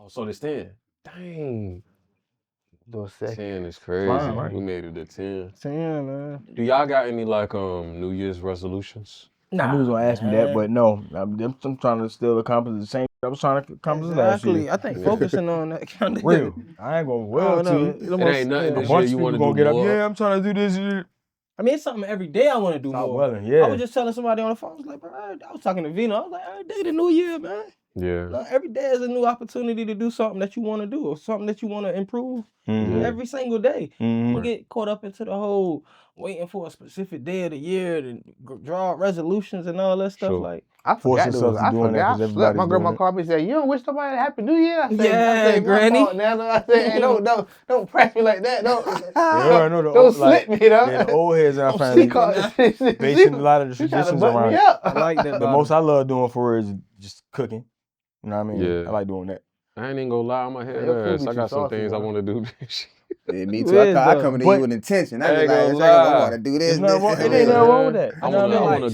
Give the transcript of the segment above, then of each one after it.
Oh, so it's 10. Dang. Do a second. 10 is crazy. Fine, right? We made it to 10. 10, man. Do y'all got any like New Year's resolutions? I knew he was gonna ask me that, but no. I'm trying to still accomplish the same I was trying to accomplish last year. I think focusing on that kind of Real. I ain't gonna to you. It ain't nothing A this bunch year of you want people to do gonna get more. up. Yeah, I'm trying to do this year. I mean, it's something every day I want to do Stop more. welling, yeah. I was just telling somebody on the phone, I was like, bro, I was talking to Vino. I was like, every day the new year, man. Yeah. Like, every day is a new opportunity to do something that you want to do or something that you want to improve every single day. You get caught up into the whole waiting for a specific day of the year to draw resolutions and all that stuff. Sure. Like, I forgot those. I forgot. My grandma called me and said, "You don't wish somebody a happy New Year." I said, yeah, Granny. I said, hey, don't press me like that. Don't slip me, though. Yeah, the old heads in our family basing a lot of the traditions around it. I like that. The most I love doing for her is just cooking. You know what I mean? Yeah. I like doing that. I ain't even gonna lie, on my head ass. I got some things I want to do. Yeah, me too. I come to you with intention. I be like, I want to do this. It ain't nothing wrong with that. I want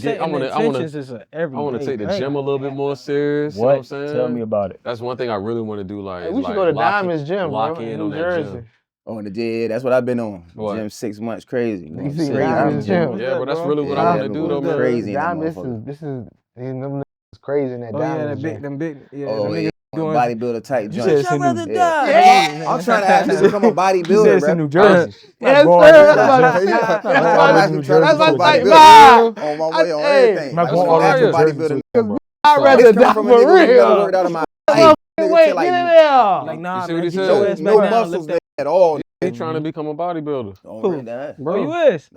to take the gym a little bit more serious. What? You know what I'm saying? Tell me about it. That's one thing I really want to do. Like, we should go to Diamond's gym, lock bro, in in on New that Jersey. gym. Oh, in the gym, that's what I've been on. What? Gym 6 months, crazy. You see Diamond's gym. Yeah, but that's really what I want to do, though, man. Crazy. This is crazy in that Diamond's gym. them big, doing bodybuilder type You joint. said it's in Yeah. I'm trying to actually become a bodybuilder, You said it's in New Jersey. Yes, sir. That's my type vibe. On my way on everything. Not going all the way to bodybuilder. I'd rather die for real. Worked out of my Wait, get in there. Like, nah, You see man, what he get your said? ass no back down, muscles lift at all. He trying to become a bodybuilder. Bro, you is?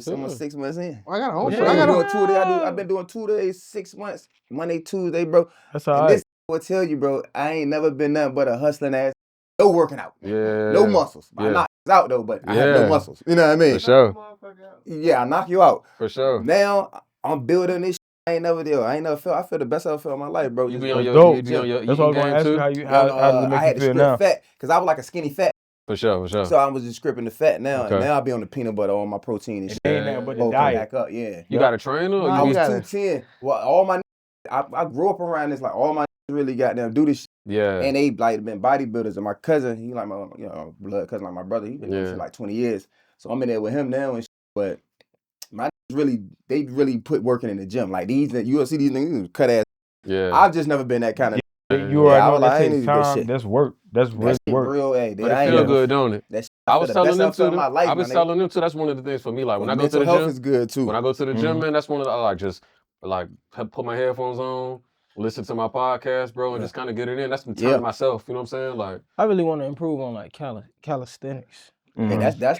Almost 6 months in. I got a home. I got 2 days. I've been doing 2 days, 6 months. Monday, Tuesday, bro. That's all and right. this will tell you, bro. I ain't never been nothing but a hustling ass. No working out. Yeah. No muscles. I knock out though, but I have no muscles. You know what I mean? For sure. Yeah, I knock you out. For sure. Now I'm building this. I ain't never felt. I feel the best I ever felt in my life, bro. You Just be on your That's what I was gonna ask you. How does it I make had you to feel strip now? fat because I was like a skinny fat. For sure. So I was just stripping the fat now. Okay. And now I be on the peanut butter, on my protein and shit. Ain't nothing but the Come diet. back up, yeah. You got a trainer? Or I you was be... 210. Well, all my I grew up around this, like all my really got them do this shit. Yeah. And they like been bodybuilders. And my cousin, he like my blood cousin, like my brother. He been doing shit like 20 years. So I'm in there with him now and shit. But my they really put working in the gym. Like these, you'll see these niggas cut ass. Yeah. I've just never been that kind of. You already know that I takes time. That's work. That's really work. Real, hey, but it feel good, don't it? I was telling them too. I was telling them too. That's one of the things for me. Like when I go to the health gym, is good too. When I go to the gym, man, that's one of the, I like just like put my headphones on, listen to my podcast, bro, and just kind of get it in. That's some time to myself. You know what I'm saying? Like I really want to improve on like calisthenics. And that's the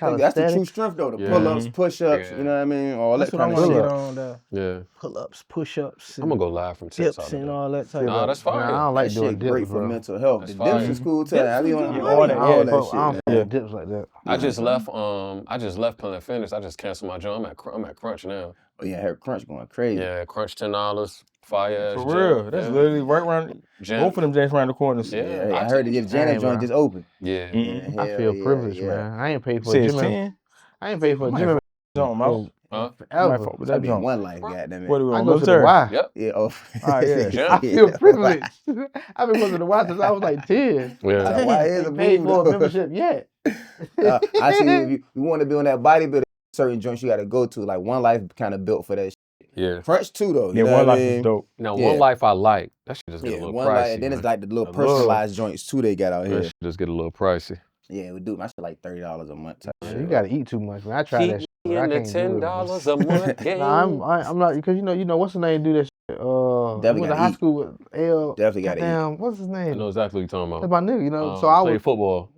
true strength though. The pull-ups, push-ups, you know what I mean? All that kind of shit. On the pull-ups, push-ups. I'm gonna go live from dips and all that type. Nah, that's fine. I don't like that doing shit dips, great for mental health. That's the dips is cool too. I be on all that shit. Dips like that. I just left Planet Fitness. I just canceled my job. I'm at Crunch now. Oh yeah, I heard Crunch going crazy. Yeah, Crunch $10. Fire ass. For real. That's literally right around both of them James around the corners. Yeah, I heard the Janet joint just open. Yeah. I feel privileged, man. I ain't paid for a gym. I ain't paid for a gym. That be one life, goddamn it. What do we I on go to the Y. Yep. Yeah. Oh. I feel privileged. I've been going to the Y since I was like 10. Yeah. Why is it paid for a membership yet? I see if you want to be on that bodybuilder, certain joints you got to go to. Like One Life kind of built for that shit. Yeah. Crunch too though. Yeah, One Life is dope. Now One Life I like. That shit just get a little One pricey. Life, and then it's like the little personalized joints too they got out here. That shit just get a little pricey. Yeah, we do. My shit like $30 a month. You gotta eat too much, man. I tried that shit. In the $10 a month game. Nah, I'm not, because you know what's the name do that shit? Definitely went to high school with L. Definitely gotta eat. What's his name? I know exactly what you're talking That's about. my nigga, you know. So I played was football.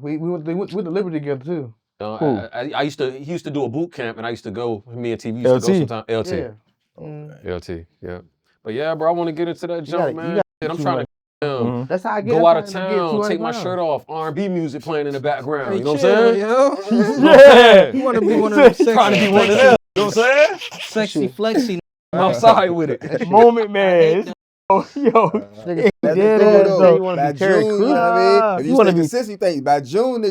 We went to Liberty together too. I used to. He used to do a boot camp, and I used to go. Me and TV used LT. to go sometimes. LT. Yeah. LT. Yeah. But yeah, bro, I want to get into that jump, man. And I'm trying to. That's how I get. Go out of town, take my shirt off, R&B music playing in the background. You know what I'm saying? Yeah. You want to be one of them sexy. Trying to be one of them. You know what I'm saying? Sexy, flexy. I'm outside with it. Moment, man. Yo. That's the thing though. By June, you know what I mean? If you want to be sissy things, by June,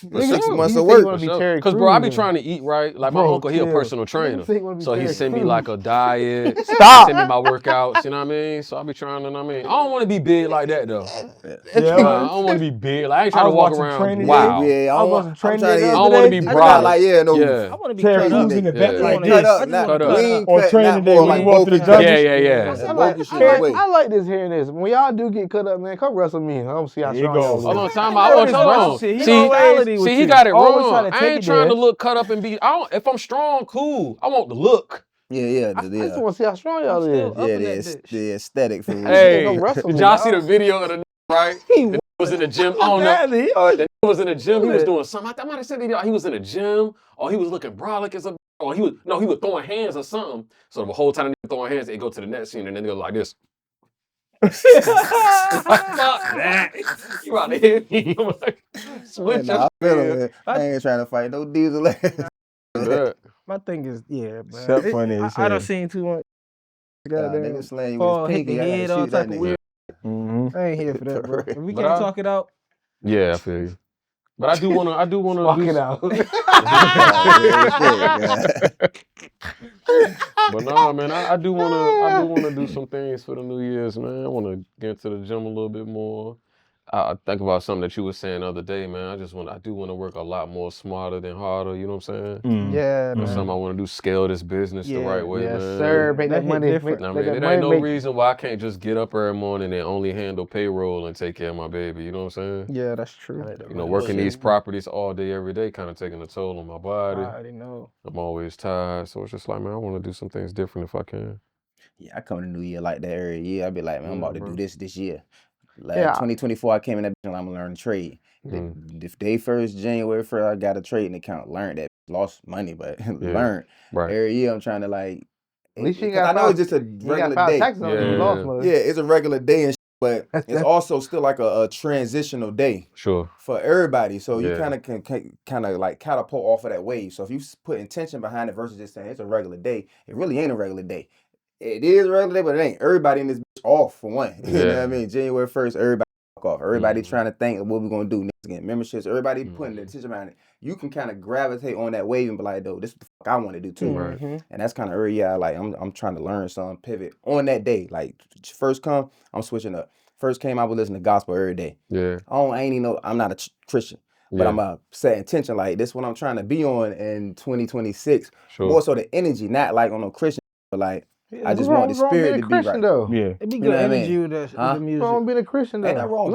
For 6 months you of say you work. wanna be Terry Because, bro, I be Crews, trying to eat right. Like, my Bro, uncle, he a chill. personal trainer. say you wanna be So he Terry send me Crews. like a diet. Stop. Send me my workouts, you know what I mean? So I be trying to, you know what I mean? I don't want to be big like that, though. Yeah, Nah, I don't want to be big. Like, I ain't trying to was walk watching around. Training Wow. Day. Yeah, I was watching I'm Training trying Day to the I other don't want to day. be It's brolic. not like, yeah, no. Yeah. I want to be Terry cut up. Crews in the I back ain't like cut this. up. I just Not want to cut lean up. On cut, Training not Day more when like you walk through the bulky judges. cut. Yeah. I Bulky shit. like this hearing this. When y'all do get cut up, man, come wrestle me. I don't see how There you strong go. y'all Hold is. on, time I out. know Hold this on. wrestle shit. He always- See, he got it always try wrong. to I take ain't it trying to there. look cut up and be. If I'm strong, cool. I want the look. Yeah. I just want to see how strong y'all still is. up Yeah, in that bitch. the aesthetic for real. Hey, Come wrestle did me, y'all dog. see the video of the right? The was in the gym. I don't know. Badly. That was in the gym. He was doing something. I might have said he was in the gym, or he was looking brolic as a. Or he was throwing hands or something. So the whole time they throwing hands, they go to the next scene and then they go like this. Like, fuck that. You about to hit me? I'm like, switch Nah, I feel your it. I ain't trying to fight no diesel ass. that. My thing is, yeah, man. Except funny as I done hell. seen too much. Nigga slaying you Fall, with his hit the pinky. I gotta head, all shoot that type of nigga. weird. Mm-hmm. I ain't here for that, bro. If we But can't talk it out, Yeah, I feel you. But I do wanna Walk do it out. But nah, man, I do wanna do some things for the New Year's, man. I wanna get into the gym a little bit more. I think about something that you were saying the other day, man. I do want to work a lot more smarter than harder. You know what I'm saying? Mm. Yeah, That's man. something I want to do. Scale this business the right way, Yes, man. sir. Make That that hit money. different. I Make mean, that it money. ain't no reason why I can't just get up every morning and only handle payroll and take care of my baby. You know what I'm saying? yeah, that's true. You know, working these properties all day, every day, kind of taking a toll on my body. I already know. I'm always tired, so it's just like, man, I want to do some things different if I can. Yeah, I come to New Year like that every year. I be like, man, I'm about to do this year. Like Yeah. 2024, I came in that bitch and I'm gonna learn to trade. The day first, January 1st, I got a trading account. Learned that, lost money, but learned. Right. Every year, I'm trying to like. At least you Because I know it's just a regular day. Taxes on it, you lost money. Yeah, it's a regular day and but it's also still like a transitional day. Sure. For everybody. So you kind of can kind of like catapult off of that wave. So if you put intention behind it versus just saying it's a regular day, it really ain't a regular day. It is a regular day, but it ain't. Everybody in this bitch off for one. You know what I mean? January 1st, everybody off. Everybody trying to think of what we're going to do next again. Memberships, everybody putting their attention behind it. You can kind of gravitate on that wave and be like, though, this is the fuck I want to do too. Right. And that's kind of early. Yeah, like I'm trying to learn something, pivot on that day. Like first come, I'm switching up. First came, I would listen to gospel every day. Yeah. I ain't even know, I'm not a Christian. But I'm set intention like this what I'm trying to be on in 2026. Sure. More so the energy, not like on no Christian, but like I just What's want the wrong spirit being to a be Christian right. though? Yeah. It'd be You good know what I energy mean? with the What's music. wrong being a Christian though? Ain't nothing wrong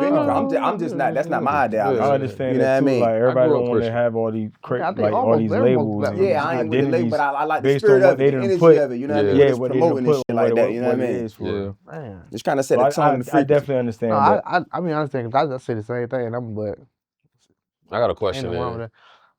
with it. I'm just not. That's not my idea. Yeah. I understand You know that what I too. mean? Like everybody grew up don't want to Christian. have all these I think like all almost these everybody labels black and people. Yeah, I ain't with the label, but I like the based spirit on what of they it, the done energy put. of it. You know what I mean? Yeah, Just what they done promoting put this shit on like what, that. You know what what I it mean? is for. Man. Just kind of set So the tone and the I frequency. definitely understand No, that. I mean, I understand because I say the same thing. But I got a ain't question. no wrong with that.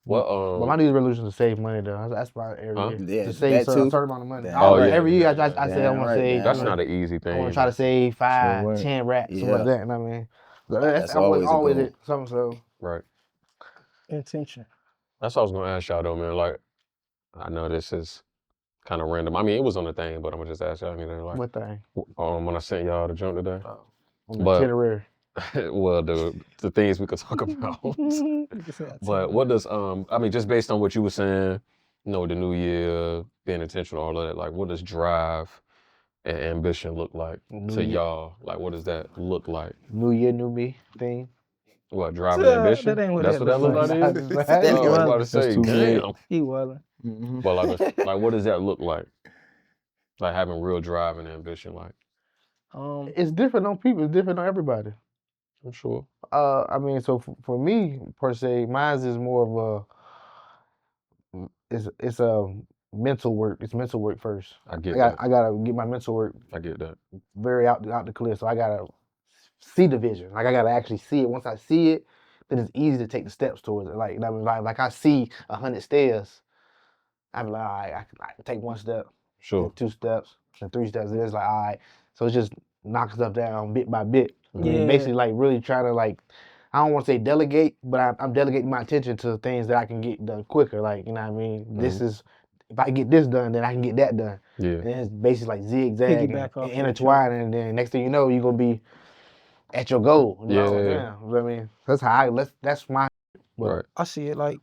What But my New Year's resolution is to save money though. That's my every year. Yeah, to save that a too. certain amount of money. Damn right. Every year I Damn say I want right, to save. damn That's right. not an easy thing. I want to try to save 5, Sure 10 racks Yeah. or like that. You know what I mean? That's always a always goal. it. Something so. Right. Intention. That's what I was gonna ask y'all though, man. Like, I know this is kind of random. I mean, it was on the thing, but I'm gonna just ask y'all anything. Like, What thing? when I sent y'all the jump today. On the But- itinerary. Well, the things we could talk about. But what does I mean, just based on what you were saying, you know, the new year, being intentional, all of that, like what does drive and ambition look like to y'all? Like what does that look like? New year, new me thing. What, drive and ambition? That ain't what That's that what that look look like. like to you? That Oh, I was nigga- about to That's say, too big. damn. He wasn't. Mm-hmm. But like what does that look like? Like having real drive and ambition, like It's different on people. It's different on everybody. I'm sure. I mean, so for me per se, mine is more of it's a mental work. It's mental work first. I get that. I gotta get my mental work I get that. very out the clear. So I gotta see the vision. Like I gotta actually see it. Once I see it, then it's easy to take the steps towards it. Like I mean, like I see 100 stairs. I'm like, all right, I can take 1 step, Sure. then 2 steps, and 3 steps. And it's like, all right. So it's just knock stuff down bit by bit. Yeah. Basically, like really trying to like, I don't want to say delegate, but I'm delegating my attention to things that I can get done quicker. Like, you know what I mean? This is, if I get this done, then I can get that done. Yeah. And it's basically like zigzag Piggyback off and each intertwine, and then next thing you know, you're gonna be at your goal. You know? Yeah. Yeah. You know what I mean? That's how that's my Right. I see it like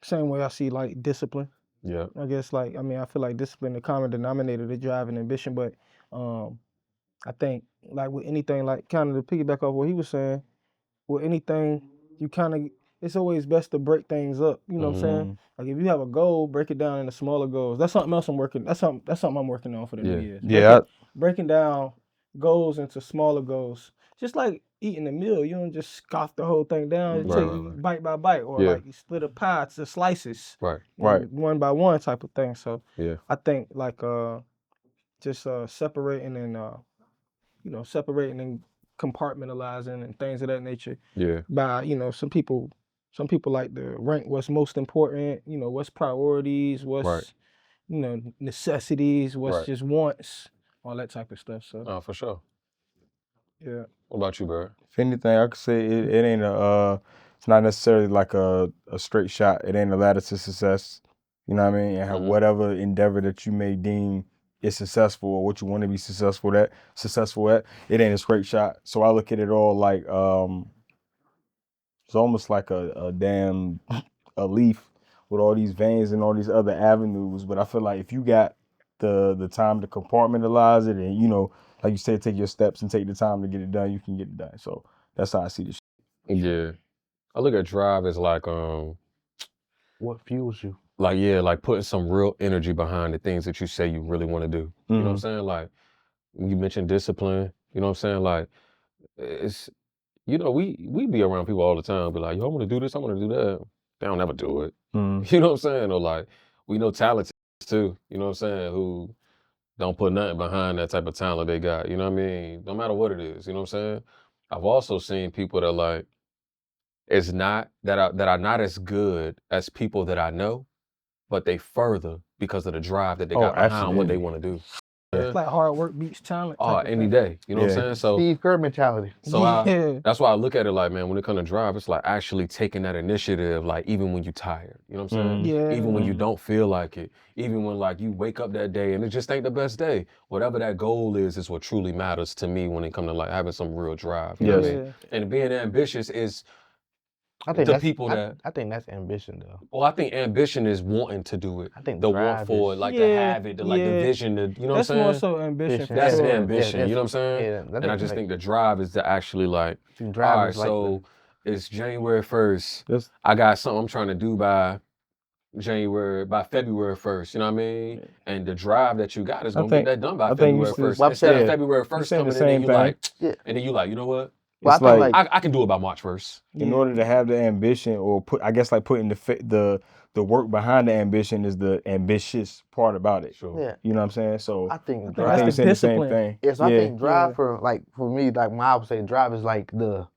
same way I see like discipline. Yeah. I guess like I feel like discipline the common denominator to drive and ambition, but I think like with anything like kind of to piggyback off what he was saying, with anything you kind of it's always best to break things up. You know what I'm saying? Like if you have a goal, break it down into smaller goals. That's something else I'm working. That's something I'm working on for the new year. Yeah. Breaking down goals into smaller goals. Just like eating a meal, you don't just scoff the whole thing down. You take bite by bite, or like you split a pie to slices, Right. one by one type of thing. So Yeah. I think like just separating and separating and compartmentalizing and things of that nature. Yeah. By some people like to rank what's most important. What's priorities, what's necessities, what's just wants, all that type of stuff. So Oh, for sure. yeah. What about you, Bird? If anything, I could say it ain't it's not necessarily like a straight shot. It ain't a ladder to success. You know what I mean? And have whatever endeavor that you may deem is successful or what you want to be successful at, it ain't a straight shot. So I look at it all like it's almost like a damn a leaf with all these veins and all these other avenues. But I feel like if you got the time to compartmentalize it and like you said, take your steps and take the time to get it done, you can get it done. So that's how I see this shit. Yeah. I look at drive as like What fuels you? Like putting some real energy behind the things that you say you really want to do. You know what I'm saying? Like you mentioned discipline, you know what I'm saying? Like it's we be around people all the time, be like, yo, I want to do this, I want to do that. They don't ever do it. You know what I'm saying? Or like we know talented too, you know what I'm saying, who don't put nothing behind that type of talent they got. You know what I mean? No matter what it is, you know what I'm saying? I've also seen people that like it's not that are not as good as people that I know, but they further because of the drive that they got behind what they want to do. It's like hard work beats talent. Oh, any day. You know what I'm saying? So Steve Kerr mentality. So that's why I look at it like, man, when it comes to drive, it's like actually taking that initiative, like even when you're tired, you know what I'm saying? Yeah. Even when you don't feel like it, even when like you wake up that day and it just ain't the best day. Whatever that goal is what truly matters to me when it comes to like having some real drive. You know what I mean? And being ambitious is I think I think that's ambition though. Well, I think ambition is wanting to do it. I think the want for it, like to have it, like the vision, you know what I'm saying? That's more so ambition. That's sure. ambition, you know what I'm saying? Yeah, and I just think the drive is to actually like, all drive right, is like so it's January 1st. I got something I'm trying to do by February 1st, you know what I mean? And the drive that you got is gonna get that done by February 1st. Instead of February 1st coming in and you like, and then you like, you know what? Well, it's like I can do it by March 1st. In order to have the ambition, or putting the work behind the ambition is the ambitious part about it. Sure. Yeah. You know what I'm saying? So I think it's the same thing. Yes, I think drive for me, like I would say drive is like the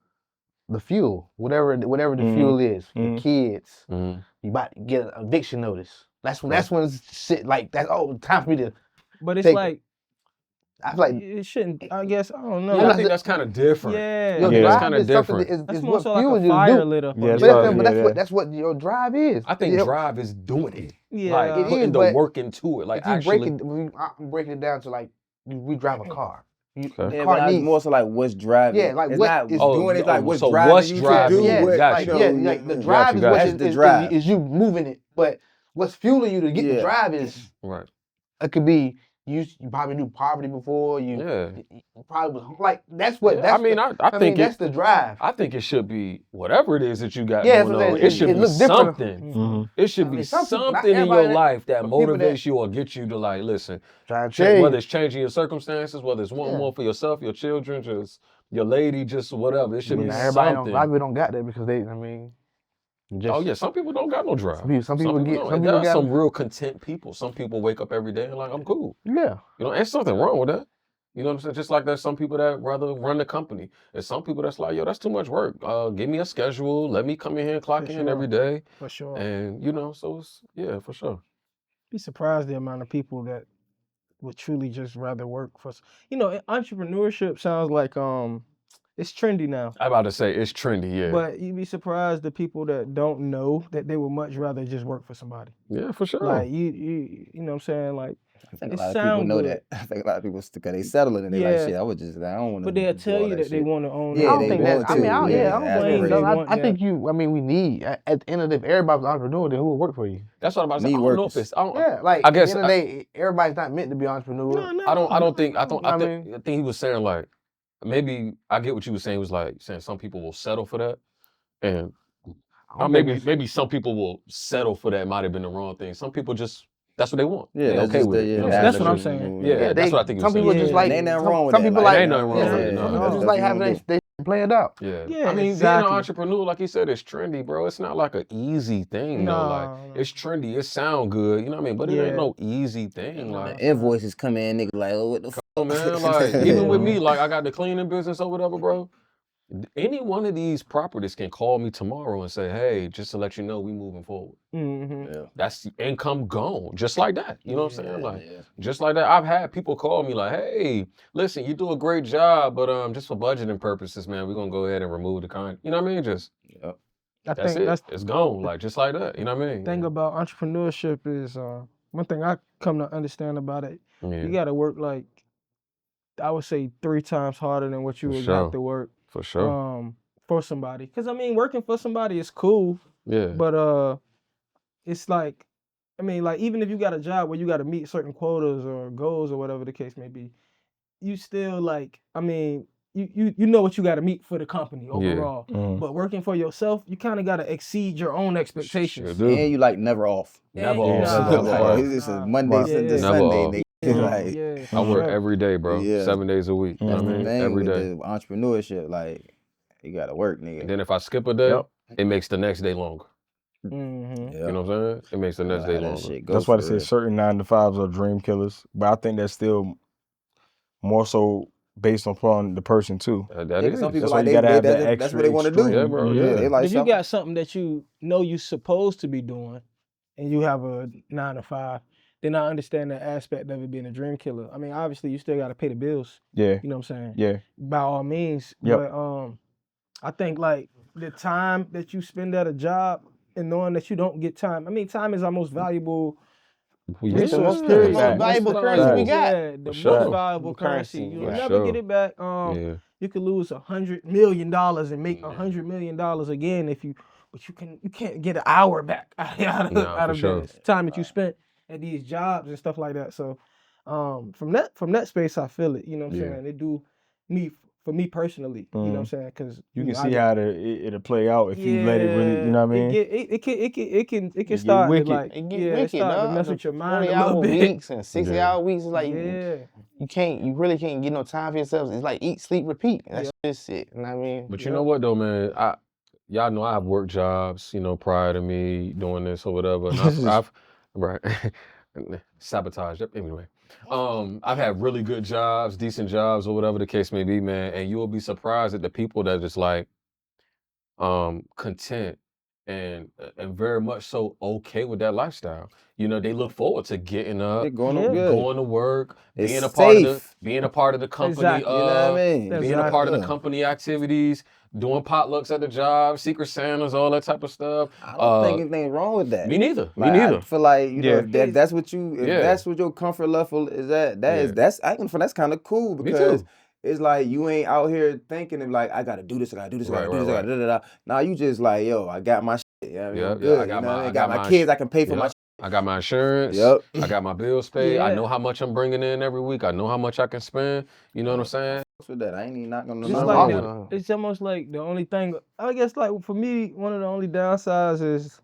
fuel. Whatever the fuel is. Your kids. You about to get an eviction notice. That's when it's shit like that's time for me to. But it's like I feel like it shouldn't. I guess I don't know. Yeah, I think that's kind of different. Yeah, that's kind of different. That's is more what so like fuels a you fire do. lit up. But that's what your drive is. I think drive is doing it. Yeah, like putting the work into it. Like actually, I'm breaking it down to like we drive a car. Car needs more so like what's driving. Yeah, like it's what not is doing it like what's so driving what's you driving to do you. what, like the drive is what the drive. Is you moving it, but what's fueling you to get the drive is right. It could be you probably knew poverty before. You probably was like that's what. Yeah, I think that's the drive. I think it should be whatever it is that you got going on. It should be something. It should be something in your life that motivates you or gets you to like listen. Whether it's changing your circumstances, whether it's wanting more for yourself, your children, just your lady, just whatever. It should be something. A lot of people don't got that because they. Some people don't got no drive. Some people there are some real content people. Some people wake up every day and like, I'm cool. Yeah. There's something wrong with that. You know what I'm saying? Just like there's some people that rather run the company. There's some people that's like, yo, that's too much work. Give me a schedule. Let me come in here and clock in every day. For sure. And, so it's, for sure. Be surprised the amount of people that would truly just rather work for, entrepreneurship sounds like, it's trendy now. I'm about to say it's trendy, yeah. But you'd be surprised the people that don't know that they would much rather just work for somebody. Yeah, for sure. Like you know what I'm saying? Like I think a It lot of people sound know good. that. I think a lot of people because they settling and they like Yeah. shit. I would just I don't want to. But they'll tell you that they want to own Yeah, I it. don't they think that. want I mean, to. I don't Yeah, think that's that's crazy. dumb. Want I that. think I mean, we need at the end of the day, if everybody's an entrepreneur, then who will work for you? That's what I'm about to say. Need I don't know if workers. it's. I don't. Yeah, like I at guess the end of the day, everybody's not meant to be entrepreneur. No, I don't. I don't think. I You know don't. what I I think he was saying like maybe I get what you were saying. He was like saying some people will settle for that, and I don't think maybe some people will settle for that. Might have been the wrong thing. Some people just that's what they want. Yeah, They're that's okay just with the, it. yeah, You know That's what I'm natural saying. movement. Yeah, that's what I think he was some people saying. just Yeah. like And ain't nothing some, wrong with some that. people Like, like ain't nothing wrong with it. some No, people no. just like having they play it out. Yeah. Yeah, I mean, exactly. being an entrepreneur, like he said, is trendy, bro. It's not like an easy thing, though. Like, No. it's trendy. It sound good, you know what I mean? But it ain't Yeah. no easy thing. No. Like, Invoices come in, nigga, like, oh, what the fuck? oh, man, like, even with me, like, I got the cleaning business or whatever, bro. Any one of these properties can call me tomorrow and say, hey, just to let you know, we moving forward. Mm-hmm. Yeah. That's the income gone, just like that. You know what I'm saying? Like, yeah. just like that. I've had people call me like, hey, listen, you do a great job, but just for budgeting purposes, man, we're gonna go ahead and remove the con. You know what I mean? Just Yep. I that's think it. that's It's gone, like just like that. You know what I mean? thing about entrepreneurship is one thing I come to understand about it. Yeah, You got to work like I would say 3 times harder than what you For would sure. have to work for sure. for somebody. Because I mean, working for somebody is cool, Yeah, but it's like I mean, like even if you got a job where you got to meet certain quotas or goals or whatever the case may be, you still like I mean. You know what you got to meet for the company overall, but working for yourself, you kind of got to exceed your own expectations. sure do. And you like never off. Never Yeah, off. nah, Never Like, off. it's just a nah. Monday Yeah. to Never Sunday, off. nigga. Yeah, Like, yeah, I work sure. every day, bro. Yeah. 7 days a week. You know that's what I the mean? thing Every with day. the entrepreneurship. Like, you gotta work, nigga. And then if I skip a day, Yep. it makes the next day longer. Mm-hmm. Yeah. You know what I'm saying? It makes the next day longer. That's why they say certain 9-to-5s are dream killers. But I think that's still more so based upon the person too. That is. some people That's why like you gotta have that that's extra what they want to do. extreme. Yeah, bro. Yeah, Yeah. they But like if you got something that you know you're supposed to be doing, and you have a 9 to 5, then I understand that aspect of it being a dream killer. I mean, obviously you still got to pay the bills. Yeah. You know what I'm saying? Yeah. By all means. Yep. But I think like the time that you spend at a job and knowing that you don't get time. I mean, time is our most valuable It's the most period. valuable currency we got. Yeah, the sure. most valuable currency. Currency, You'll for never sure. get it back. Yeah. You could lose $100 million and make $100 million again if you, but you can't get an hour back out of sure. the time that you spent at these jobs and stuff like that. So, from that space, I feel it. You know what I'm Yeah. saying? It do for me personally. You know what I'm saying? Because You can see how it'll play out if you let it really. You yeah, know what I mean? It can get start to wicked. like It get yeah, it wicked, start to dog. mess The with your mind a 40-hour little bit. weeks and 60-hour weeks is like Yeah. you really can't get no time for yourself. It's like eat, sleep, repeat. That's just it. You know what I mean? But you know what though, man? Y'all know I have work jobs, you know, prior to me doing this or whatever. And I've right sabotaged. Anyway, I've had really good jobs, decent jobs, or whatever the case may be, man. And you'll be surprised at the people that just like content and very much so okay with that lifestyle. You know, they look forward to getting up, They're going Yeah. up good. going to work, It's being a part of safe. the company. Exactly. You know what I mean? Being a part of the Yeah. company activities, doing potlucks at the job, Secret Santas, all that type of stuff. I don't think anything wrong with that. Me neither. Like, me neither. I feel like you know Yeah. if that's what you that's what your comfort level is at. That's kind of cool Me because too. it's like you ain't out here thinking of like I gotta do this, I gotta do this, I gotta do this, I gotta da da da. Now you just like yo, I got my shit. Yeah, I mean, I'm good. I got my kids. I can pay for my. I got my insurance. Yep. I got my bills paid. I Yeah. know how much I'm bringing in every week. I know how much I can spend. You know what I'm saying? What's with that? I ain't even not gonna Just nothing like wrong with it. it's almost like the only thing I guess like for me one of the only downsides is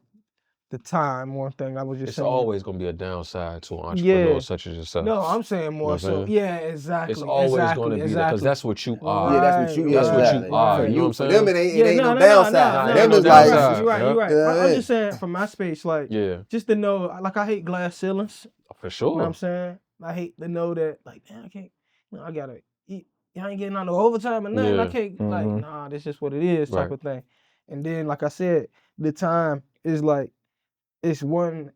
the time. One thing I was just It's saying. always gonna be a downside to an entrepreneur Yeah. such as yourself. No, I'm saying more what I'm so. Yeah, exactly. It's always going to be there because that's what you are. Yeah, that's what you. That's what you exactly. are. For You know what I'm for saying? them, it ain't no no, downside. For them, no it's like downside. You're right. You're right. Yeah, I'm yeah. just saying from my space, like Yeah, just to know, like I hate glass ceilings. for You know what I'm sure. saying? I hate to know that, like, man, I can't. You know, I gotta eat. I ain't getting on no overtime or nothing. I Yeah. can't. Like, Mhm. nah, this is what it is, type Right. of thing. And then, like I said, the time is like, it's one.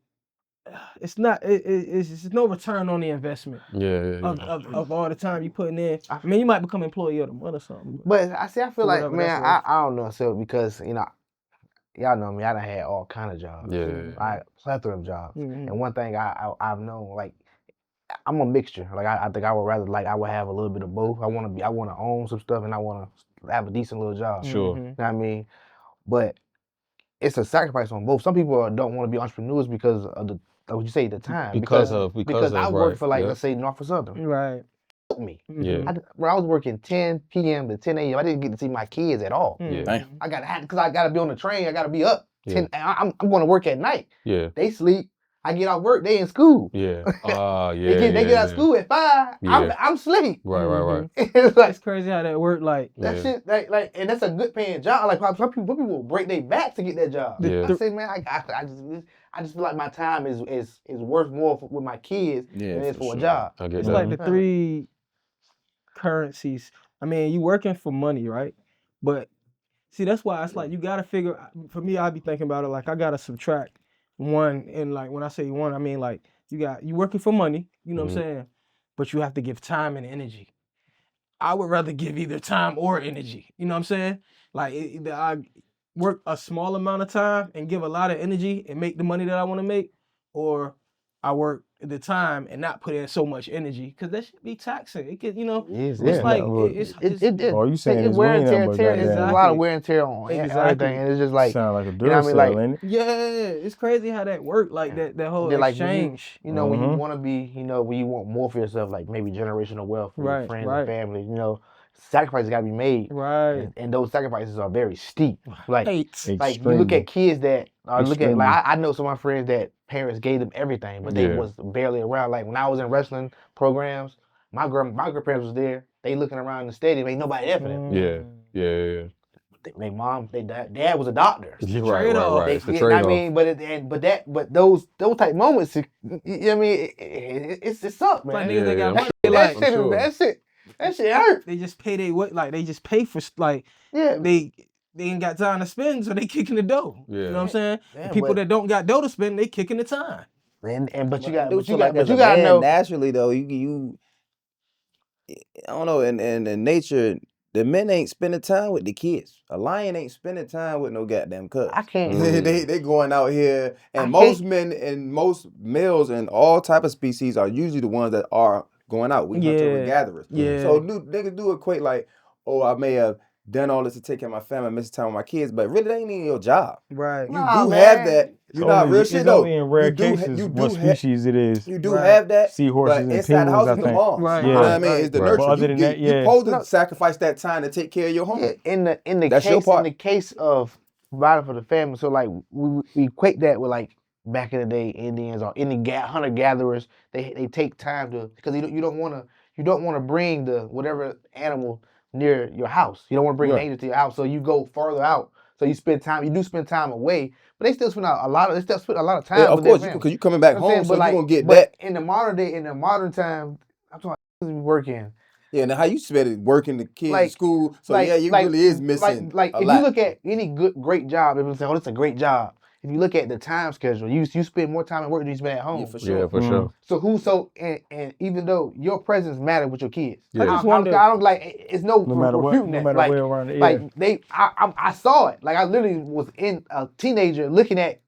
It's not. It's no return on the investment Yeah. of all the time you putting in. I mean, you might become employee of the month or something. But I feel For like, whatever man, that's worth. I don't know, so because y'all know me, I done had all kind of jobs. Yeah. Like plethora of jobs. Mhm. And one thing I've known, like I'm a mixture. Like I think I would rather I would have a little bit of both. I want to own some stuff and I want to have a decent little job. Sure. You know what I mean? But it's a sacrifice on both. Some people don't want to be entrepreneurs because of what you say, the time. Because I of, worked for right. let's say Norfolk Southern. Right. Took me. Yeah. I was working 10 p.m. to 10 a.m. I didn't get to see my kids at all. Yeah. Damn. Because I got to be on the train. I got to be up. Yeah. I'm going to work at night. Yeah. They sleep. I get off work. They in school. Yeah. They get out of school at 5. Yeah. I'm asleep. Right. It's like It's crazy how that work. Like that shit. Like, and that's a good paying job. Like some people will break their back to get that job. Yeah. I say, man, I just feel like my time is worth more with my kids than it is for a job. I get it's that. like the 3 currencies. I mean, you working for money, right? But see, that's why it's like you gotta figure. For me, I be thinking about it like I gotta subtract 1, and like when I say 1, I mean like you working for money. You know what I'm saying? But you have to give time and energy. I would rather give either time or energy. You know what I'm saying? Like either I work a small amount of time and give a lot of energy and make the money that I want to make, or I work the time and not put in so much energy because that should be taxing. It could, It's like Oh, you saying it's wear and winning, tear. but There's a lot of wear and tear on everything, and it's just like sound like a you know what I mean, like ain't it? yeah, it's crazy how that work. Like that whole exchange. When you want to be, when you want more for yourself, like maybe generational wealth for your friends and family, sacrifices got to be made. Right. And those sacrifices are very steep. Like Extremely. you look at kids that are I know some of my friends that parents gave them everything, but they was barely around. Like when I was in wrestling programs, my grandparents was there. They looking around the stadium, ain't nobody there for them. Yeah. Dad was a doctor. Right. It's the You know what trade-off. I mean, but those type moments, you know what I mean, it sucks, man. Like niggas that got money, that shit hurt. They just pay they just pay for they ain't got time to spend, so they kicking the dough. Yeah. You know what I'm saying? Yeah, The people that don't got dough to spend, they kicking the time. But you got to know naturally though, you I don't know, in nature, the men ain't spending time with the kids. A lion ain't spending time with no goddamn cubs. I can't. They going out here, and most men and most males and all type of species are usually the ones that are going out. We hunter gatherers. Yeah. So niggas do equate like, oh, I may have done all this to take care of my family, missing time with my kids, but really, that ain't even your job. Right. You have that. You're not real shit though. Only in rare cases what species it is. You do have that. Seahorses but and inside the house penguins, is the moms. Right. You know what I mean? It's the nurture. But other than that, you're supposed to sacrifice that time to take care of your home. In That's your part. the case of providing for the family, so like we equate that with like back in the day Indians or any hunter gatherers. They take time to because you don't want to bring the whatever animal near your house. You don't want to bring danger to your house, so you go farther out. So you spend time away, but they still spend a lot of time. Yeah, of with course, their family. because you coming back home, so you gonna get but that. In the modern time, I'm talking about working. Yeah, now how you spend it working the kids in school, so you really is missing Like a if lot. you look at any great job, people say, oh, it's a great job. If you look at the time schedule, you spend more time at work than you spend at home. Yeah, for sure. Yeah, for sure. And even though your presence matters with your kids, Yeah. I just wonder. I don't like it's no matter what, refuting no that. matter Like, where around the like I saw it. Like I literally was in a teenager looking at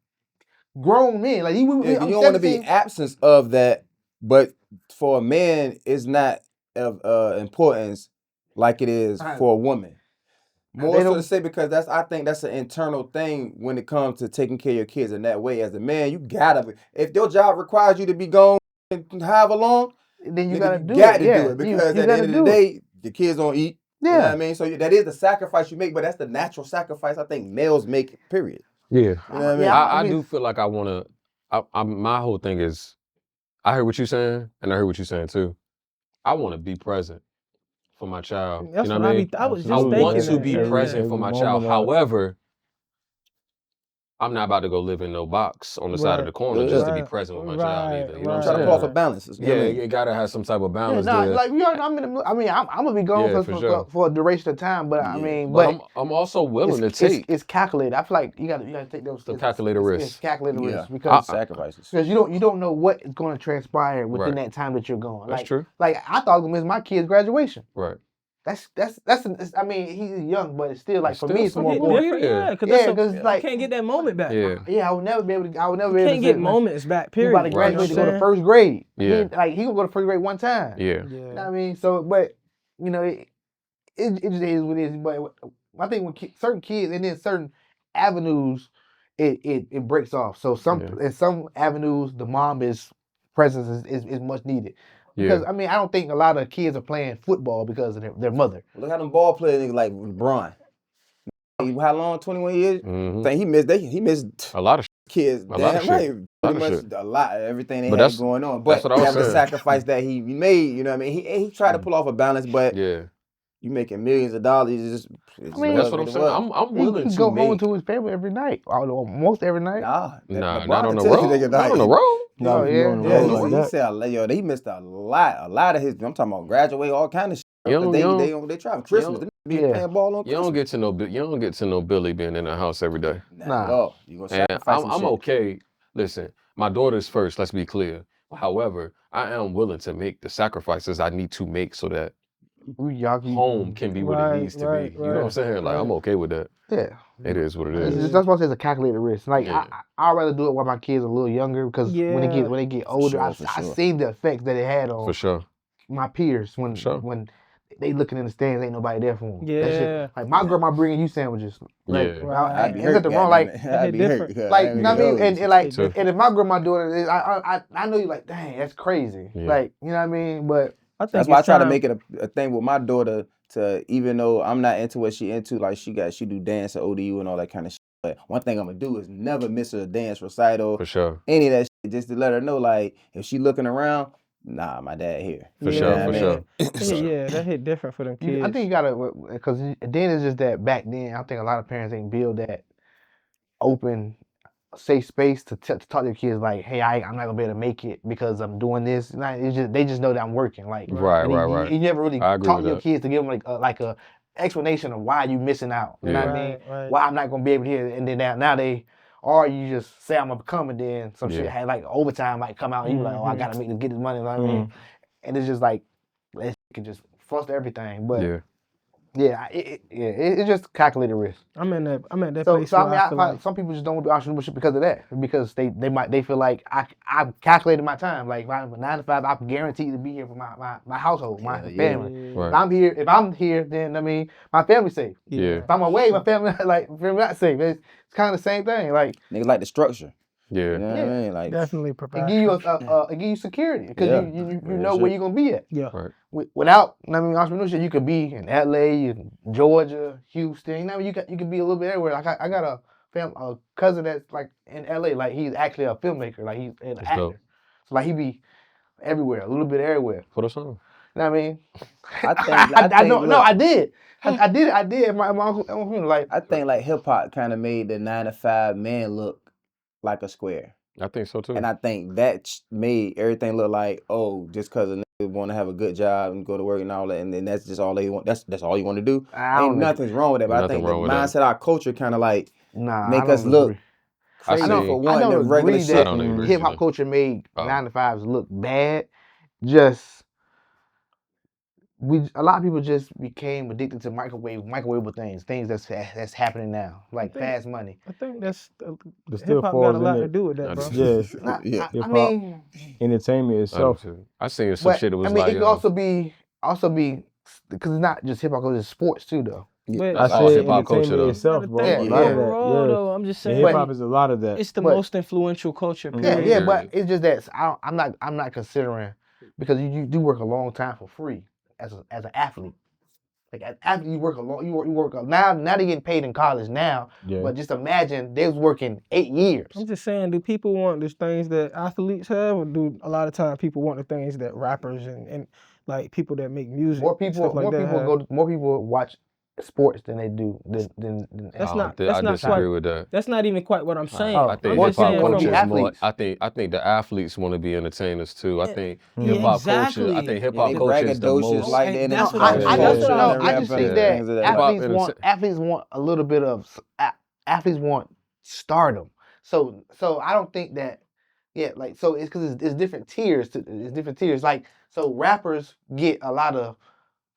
grown men. Like you don't want to be absence of that, but for a man, it's not of importance like it is for a woman. More so to say because I think that's an internal thing when it comes to taking care of your kids in that way. As a man, you gotta be. If your job requires you to be gone and however long, then you gotta do it because at the end of the day, the kids don't eat. Yeah. You know what I mean? So that is the sacrifice you make, but that's the natural sacrifice I think males make, period. Yeah. You know what I mean? I do feel like I want to, my whole thing is, I heard what you're saying, and I heard what you're saying too. I want to be present for my child. That's you know what I mean? I was just I want thinking to be present for my child. However, I'm not about to go live in no box on the side of the corner just to be present with my child either. You know what I'm Trying to saying? pull off a balance. You gotta have some type of balance there. Like I'm gonna be gone for a duration of time, but I mean, but I'm also willing to take. It's calculated. I feel like you gotta take those. The calculated risks. It's calculated risks because sacrifices. Because you don't know what is going to transpire within that time that you're gone. That's true. Like I thought I was gonna miss my kid's graduation. Right. I mean, he's young, but it's still like It's for still me, it's more fucking important. weird. Yeah, because Yeah, because you like can't get that moment back. Yeah. I would never be able to. I would never You be able can't to get say, moments back, he period. about to Right. graduate to go to saying? first grade. Yeah. He gonna go to first grade one time. Yeah. You know what Yeah. I mean? So, but you know, it just is what it is. But I think when certain kids and then certain avenues, it breaks off. So in some avenues, the mom's presence is much needed. Because Yeah. I mean, I don't think a lot of kids are playing football because of their mother. Look how them ball players niggas like LeBron. How long? 21 years. Mm-hmm. Think he missed A lot of kids. A lot of Damn right. shit. Pretty of much shit. a lot. Everything they But had that's- going on. that's But what I was that was the saying. sacrifice that he made. You know what I mean? He tried to pull off a balance, but Yeah. you making millions of dollars. I mean, But that's what I'm saying. I'm willing he to go home make. to his family every night, almost every night. Nah, Nah, LeBron not on the can tell road. you nigga, Not like, on the road. Not Oh, if you on the yeah. road Yeah, like he that. said, they missed a lot of his. I'm talking about graduate, all kind of shit. You Because they try for Christmas. They be Yeah. playing ball on You don't Christmas. get to know Billy being in the house every day. Not Nah. at all. You gonna And sacrifice some I'm shit. okay. Listen, my daughter's first. Let's be clear. However, I am willing to make the sacrifices I need to make so that home can be what it needs to be. You know what I'm saying? Like I'm okay with that. Yeah. It is what it It's is. that's why I say it's a calculated risk. Like Yeah. I'd rather do it while my kids are a little younger because when they get older, for I sure. seen the effects that it had on For sure. my peers when Sure. when they looking in the stands, ain't nobody there for them. That Yeah. shit, like my grandma bringing you sandwiches. Like, Yeah. I'd be ain't hurt. nothing wrong. Like, I'd be hurt. different. like you know what I mean? And like, Too. and if my grandma doing it, I know you like, dang, that's crazy. Yeah. Like, you know what I mean? But I think That's why I it's try to time- make it a thing with my daughter to, even though I'm not into what she into, like she do dance at ODU and all that kind of shit. But one thing I'm gonna do is never miss a dance recital, For sure. any of that shit, just to let her know, like, if she looking around, nah, my dad here. For You sure, know what I for mean? sure. Yeah, that hit different for them kids. I think you gotta, because then it's just that back then, I think a lot of parents ain't build that open, safe space to talk to their kids like, hey, I'm not gonna be able to make it because I'm doing this. Like, they just know that I'm working. Like, Right. You never really I agree talk with to your that. kids to give them like a explanation of why you missing out. You know what I mean? Right. Why I'm not gonna be able to hear it. And then now they, or you just say I'm gonna come and then some shit had like overtime might come out and you like, oh, I gotta get this money. You know what I mean? And it's just like, it can just foster everything. But it's just calculated risk. I'm in that So place. I where mean, I feel like some people just don't want to do entrepreneurship because of that, because they feel like I've calculated my time. Like if I'm 9 to 5, I'm guaranteed to be here for my household, my family. Right. If I'm here, then I mean my family's safe. Yeah. If I'm away, my family not safe. It's kind of the same thing. Like Niggas like the structure. Yeah. You know what I mean? Like, definitely it provide. give you it give you security because you know where you're gonna be at. Yeah. Right. Without, I mean, entrepreneurship, you could be in LA, in Georgia, Houston. You know, you could be a little bit everywhere. Like I got a cousin that's like in LA. Like he's actually a filmmaker. Like he's an actor. dope. So like he be everywhere, a little bit everywhere. Put us on. You know what I mean? I did. My uncle, like I think like hip hop kind of made the 9 to 5 man look like a square. I think so too. And I think that made everything look like, oh, just because a nigga want to have a good job and go to work and all that, and then that's just all they want. That's all you want to do. Ain't nothing's wrong with that. But I think the mindset, our culture, kind of like make us look crazy for one. I don't regular agree shit. that hip hop culture made 9 to 5s look bad. Just a lot of people just became addicted to microwavable things that's happening now, like fast money. I think that's still hip hop falls got a lot in to it. do with that, bro. Yeah. I mean, entertainment itself. I seen some shit that was like. it could also be because it's not just hip hop culture, it's sports too, though. But I all say hip-hop culture, entertainment though. itself, bro. Yeah, A lot of that. overall, Yeah. though, I'm just saying. Hip hop is a lot of that. It's the most influential culture. Period. Yeah, but it's just that I'm not considering, because you do work a long time for free as an athlete. Like as athlete, you work now they getting paid in college now. Yeah. But just imagine they was working 8 years. I'm just saying, do people want the things that athletes have, or do a lot of time people want the things that rappers and like people that make music? More people watch sports than they do than That's I not disagree quite, with that. That's not even quite what I'm saying. I think more hip hop people wanna culture be is more. athletes. I think the athletes want to be entertainers too. I think Yeah, hip hop exactly. culture. I think hip hop they culture is the braggadocious most. like And that. that's what I just think that things of that. athletes want a little bit of athletes want stardom. So I don't think that so it's because it's different tiers. It's different tiers. Like so rappers get a lot of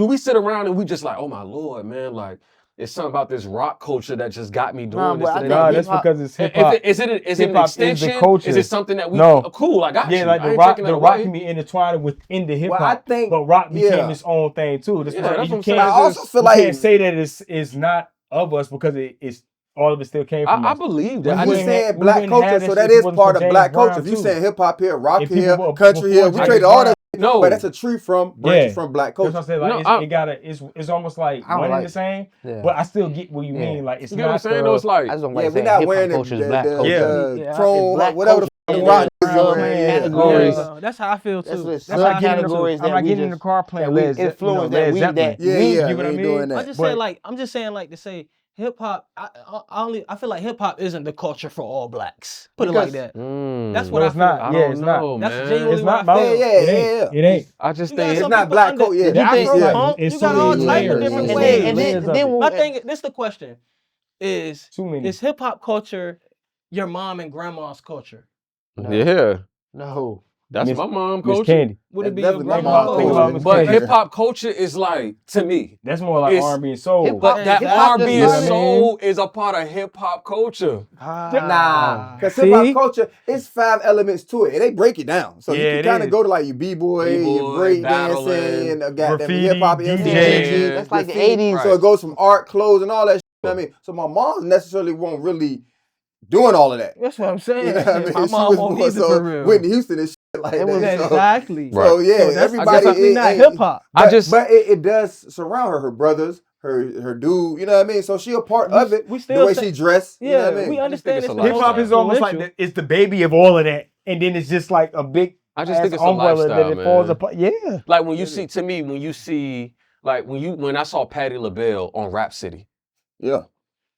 do we sit around and we just like, oh my Lord, man, like, it's something about this rock culture that just got me doing Nah, this. but I and think that. that's hip-hop- because it's hip hop. Is it an Hip-hop is the extension? culture. Is it something that we No. cool? I got you. Yeah, like I the ain't rock, taking the that rock away. can be intertwined within the hip Well, I hop, think- but rock became yeah. its own thing too. That's Yeah, why that's you what I'm saying. But I can't, also feel you like can't say that it's not of us because it's all of it still came from I us. believe When that. I you we just had- saying we black wouldn't have culture, that so shit that if it is wasn't part for of James black Brown, culture. If you too. saying hip hop here, rock If people here, were- country here, before we trade James all Brown- that. no. But that's a tree from branches Yeah. from black That's what culture. I'm saying. Like No, it gotta. It's almost like I don't one and like- the same. Yeah. But I still get what you Yeah. mean. Like it's You get what I'm not saying? Though it's like I just don't Yeah, like we're saying not hip wearing hop culture is the black culture. Yeah. chrome, Black whatever culture. the And rock then is sub wearing. Yeah. categories. That's how I feel too. That's That's what how I get into categories I'm that not we getting in just the car that playing we Led Zeppelin. influence Led that we Zeppelin. that Yeah, we yeah, You get what we I ain't mean? doing that. I'm just But- saying like to say hip hop. I feel like hip hop isn't the culture for all blacks. Put it like Because- that. That's what No, I it's feel. not. I Yeah, don't it's know, not. That's man. genuinely It's what not I about. feel. Yeah, It yeah, ain't. yeah. It ain't. I just You got think It's some not people black under- culture. Yeah, you got that's right. punk, It's you so got all many type of layers. different And ways. and layers of then it. My thing, this the question, is Too many. is hip hop culture your mom and grandma's culture? No. yeah, No. that's Miss- my mom Miss culture. Candy. Would That's it be your definitely grandma's my Think about culture? Miss But Candy. hip hop culture is like, to me, That's more like It's- R&B and soul. hip-hop- but that hip-hop R&B just and started- soul is a part of hip hop culture. Nah, because See? hip hop culture, it's 5 elements to it. They break it down, so Yeah, you can it kind of is. go to like your b-boy, your B-boy, break battling, dancing, and goddamn graffiti, hip hop, DJ. MCG, That's like the graffiti. 80s. So it goes from art, clothes, and all that. Shit, you know what I mean? So my mom necessarily won't really doing all of that. That's what I'm saying. You know what I mean? My She mom was won't more either so for real. Whitney Houston and shit like It that. was- so, Exactly. Right. so yeah, So that's everybody definitely not hip hop. But it does surround her brothers, her dude. You know what I mean? So she a part of it. We The still way say- she dressed. You know Yeah, what I mean? we understand it's it's a the lifestyle. Hip hop most is almost like influential. it's the baby of all of that, and then it's just like a big I just think ass it's a umbrella lifestyle, that it falls man. apart. Yeah, Like when you see, to me, when I saw Patti LaBelle on Rap City, Yeah.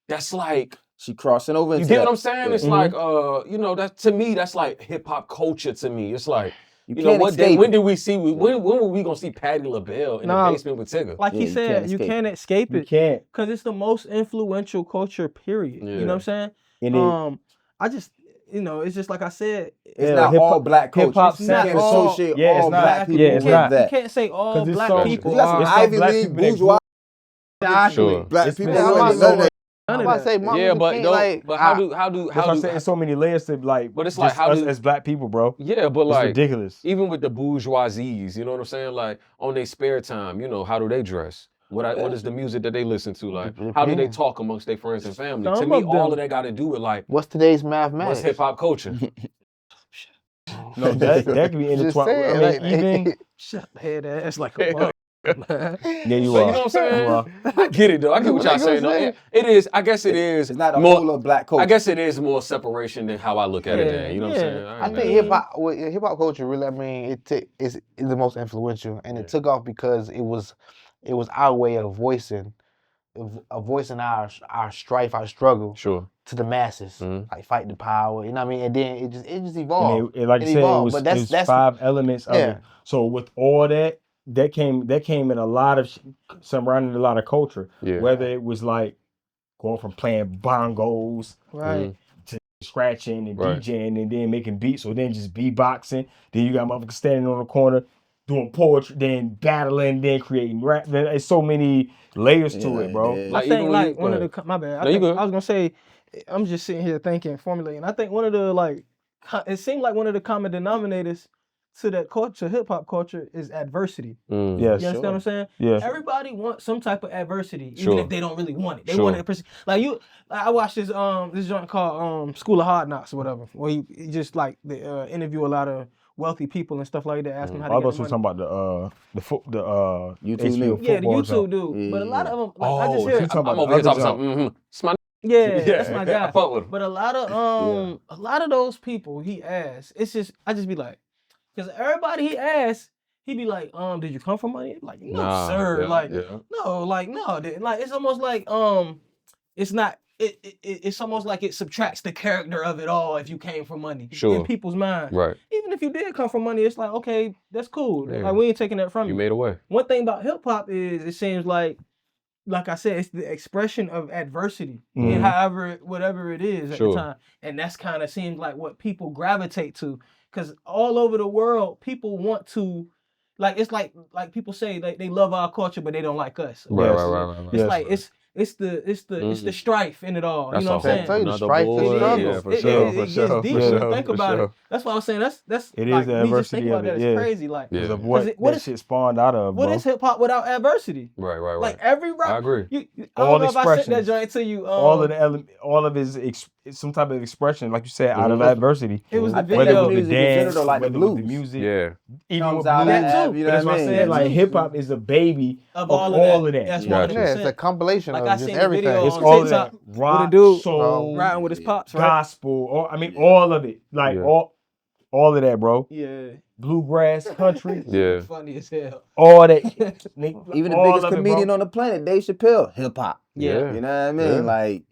that's like, She crossing over you into get that. what I'm saying? Yeah. It's like, that to me, that's like hip hop culture to me. It's like, You you know, can't what day, escape when it. did we see, when were we gonna see Patti LaBelle in Nah, the basement with Tigger? Like Yeah, he you said, can't you escape can't escape you it can't. because it's the most influential culture. Period. You know what I'm saying? And it, I just, it's just like I said. It's Yeah, not hip-hop- all black culture. hip-hop You sound- can't it's so- associate yeah, it's all not- black people yeah, it's with not. You that. can't say all 'Cause it's black so- people You got some It's are. some Ivy black League people that grew bourgeois Exactly. Sure. black It's people. been- That I'm ain't not none of that. I'm None about of to say, that. mama, Yeah, but can't, don't, like, but how do that's what I'm saying. There's so many layers to like. But it's like, just how us do- as black people, bro? yeah, but It's like, ridiculous. even with the bourgeoisies, you know what I'm saying? Like on their spare time, how do they dress? What is the music that they listen to? Like, how do they Depends. talk amongst their friends and family? Some To me, of all them- of that got to do with like, what's today's mathematics? what's hip hop culture? No, that could be Just intertwined. saying, I mean, like, even Shut head ass like a mother, man. yeah, you But are. you know what I'm saying? You are. I get it though. I get what y'all What you saying. gonna Though. say? It is. I guess it is. It's not a more, whole of black culture. I guess it is more separation than how I look at it. Yeah, Then you know what I'm yeah. saying? I ain't think mad. hip hop culture really. I mean, is the most influential, and it took off because it was our way of voicing our strife, our struggle Sure. to the masses, Mhm. like fight the power. You know what I mean? And then it just And evolved. like you It said, evolved, it but was that's 5 elements of yeah. it. So with all that came in a lot of surrounding a lot of culture. Yeah. Whether it was like going from playing bongos, Right. scratching and Right. DJing, and then making beats, or then just beatboxing. Then you got motherfuckers standing on the corner doing poetry, then battling, then creating rap. There's so many layers to it, bro. Yeah. Like, I think even when you- like one go of the ahead. my bad. No, you good. I was gonna say, I'm just sitting here thinking, formulating. I think one of the it seemed like one of the common denominators to that culture, hip hop culture, is adversity. Mm. Yes. You understand what I'm saying? Yeah. Everybody wants some type of adversity, even Sure. if they don't really want it. They Sure. want it to I watched this joint called School of Hard Knocks or whatever, where he just like interview a lot of wealthy people and stuff like that, asking them how I to was get also their money. talking about the YouTube HBO new. Yeah, the football YouTube show. dude. But a lot of them, Oh, I just hear you talking I'm about over the here talking other something. Mm-hmm. It's my Yeah, that's my guy. I fuck with him. But a lot of those people he asks, I just be like, because everybody he asks, he be like, did you come from money? Like, no, Nah, sir. yeah, like, yeah. no, like, no. Like, it's almost like, it's not. It's almost like it subtracts the character of it all if you came from money Sure. in people's mind. Right. Even if you did come from money, it's like, okay, that's cool. Yeah. Like, we ain't taking that from You you. made a way. One thing about hip hop is it seems like I said, it's the expression of adversity Mhm. and whatever it is at Sure. the time. And that's kind of seems like what people gravitate to. Because all over the world, people want to, like, it's like people say like they love our culture, but they don't like us. Right, Yes. right, right, right, right. It's Yes. like it's the strife in it all. That's you know a what I'm saying? Tell you the another strife and boy. struggle. Yeah, for It sure, for gets sure, deep for when you sure, think for about sure. it. That's why I was saying that's It like is the me just thinking adversity about of that it, is yeah. crazy. Like, Because Yeah. of what what that is- shit spawned out of, what bro. is hip hop without adversity? Right, right, Like right. every I rap, agree. I All don't know if I sent that expressions. joint to you. All of the all of his some type of expression, like you said, out of adversity. It was the I think Whether that it video. was the music in general, dance, though, like the whether it was the blues. music, Yeah. even Comes with out blues. of That too. you But know that's what what I I'm mean? saying. That Like too. hip hop is a baby Of of all of that. That's Gotcha. 100%. Yeah, it's a compilation Like of I just seen the everything. video It's on all of TikTok that with a rock, dude soul, riding with his pops, right? gospel, all of it. Like Yeah. all of that, bro. Yeah. Bluegrass, country, Yeah. Funny as hell. all that. Nigga, Even the all biggest of it, comedian bro. on the planet, Dave Chappelle, hip hop. Yeah. You know what I mean? Yeah. Like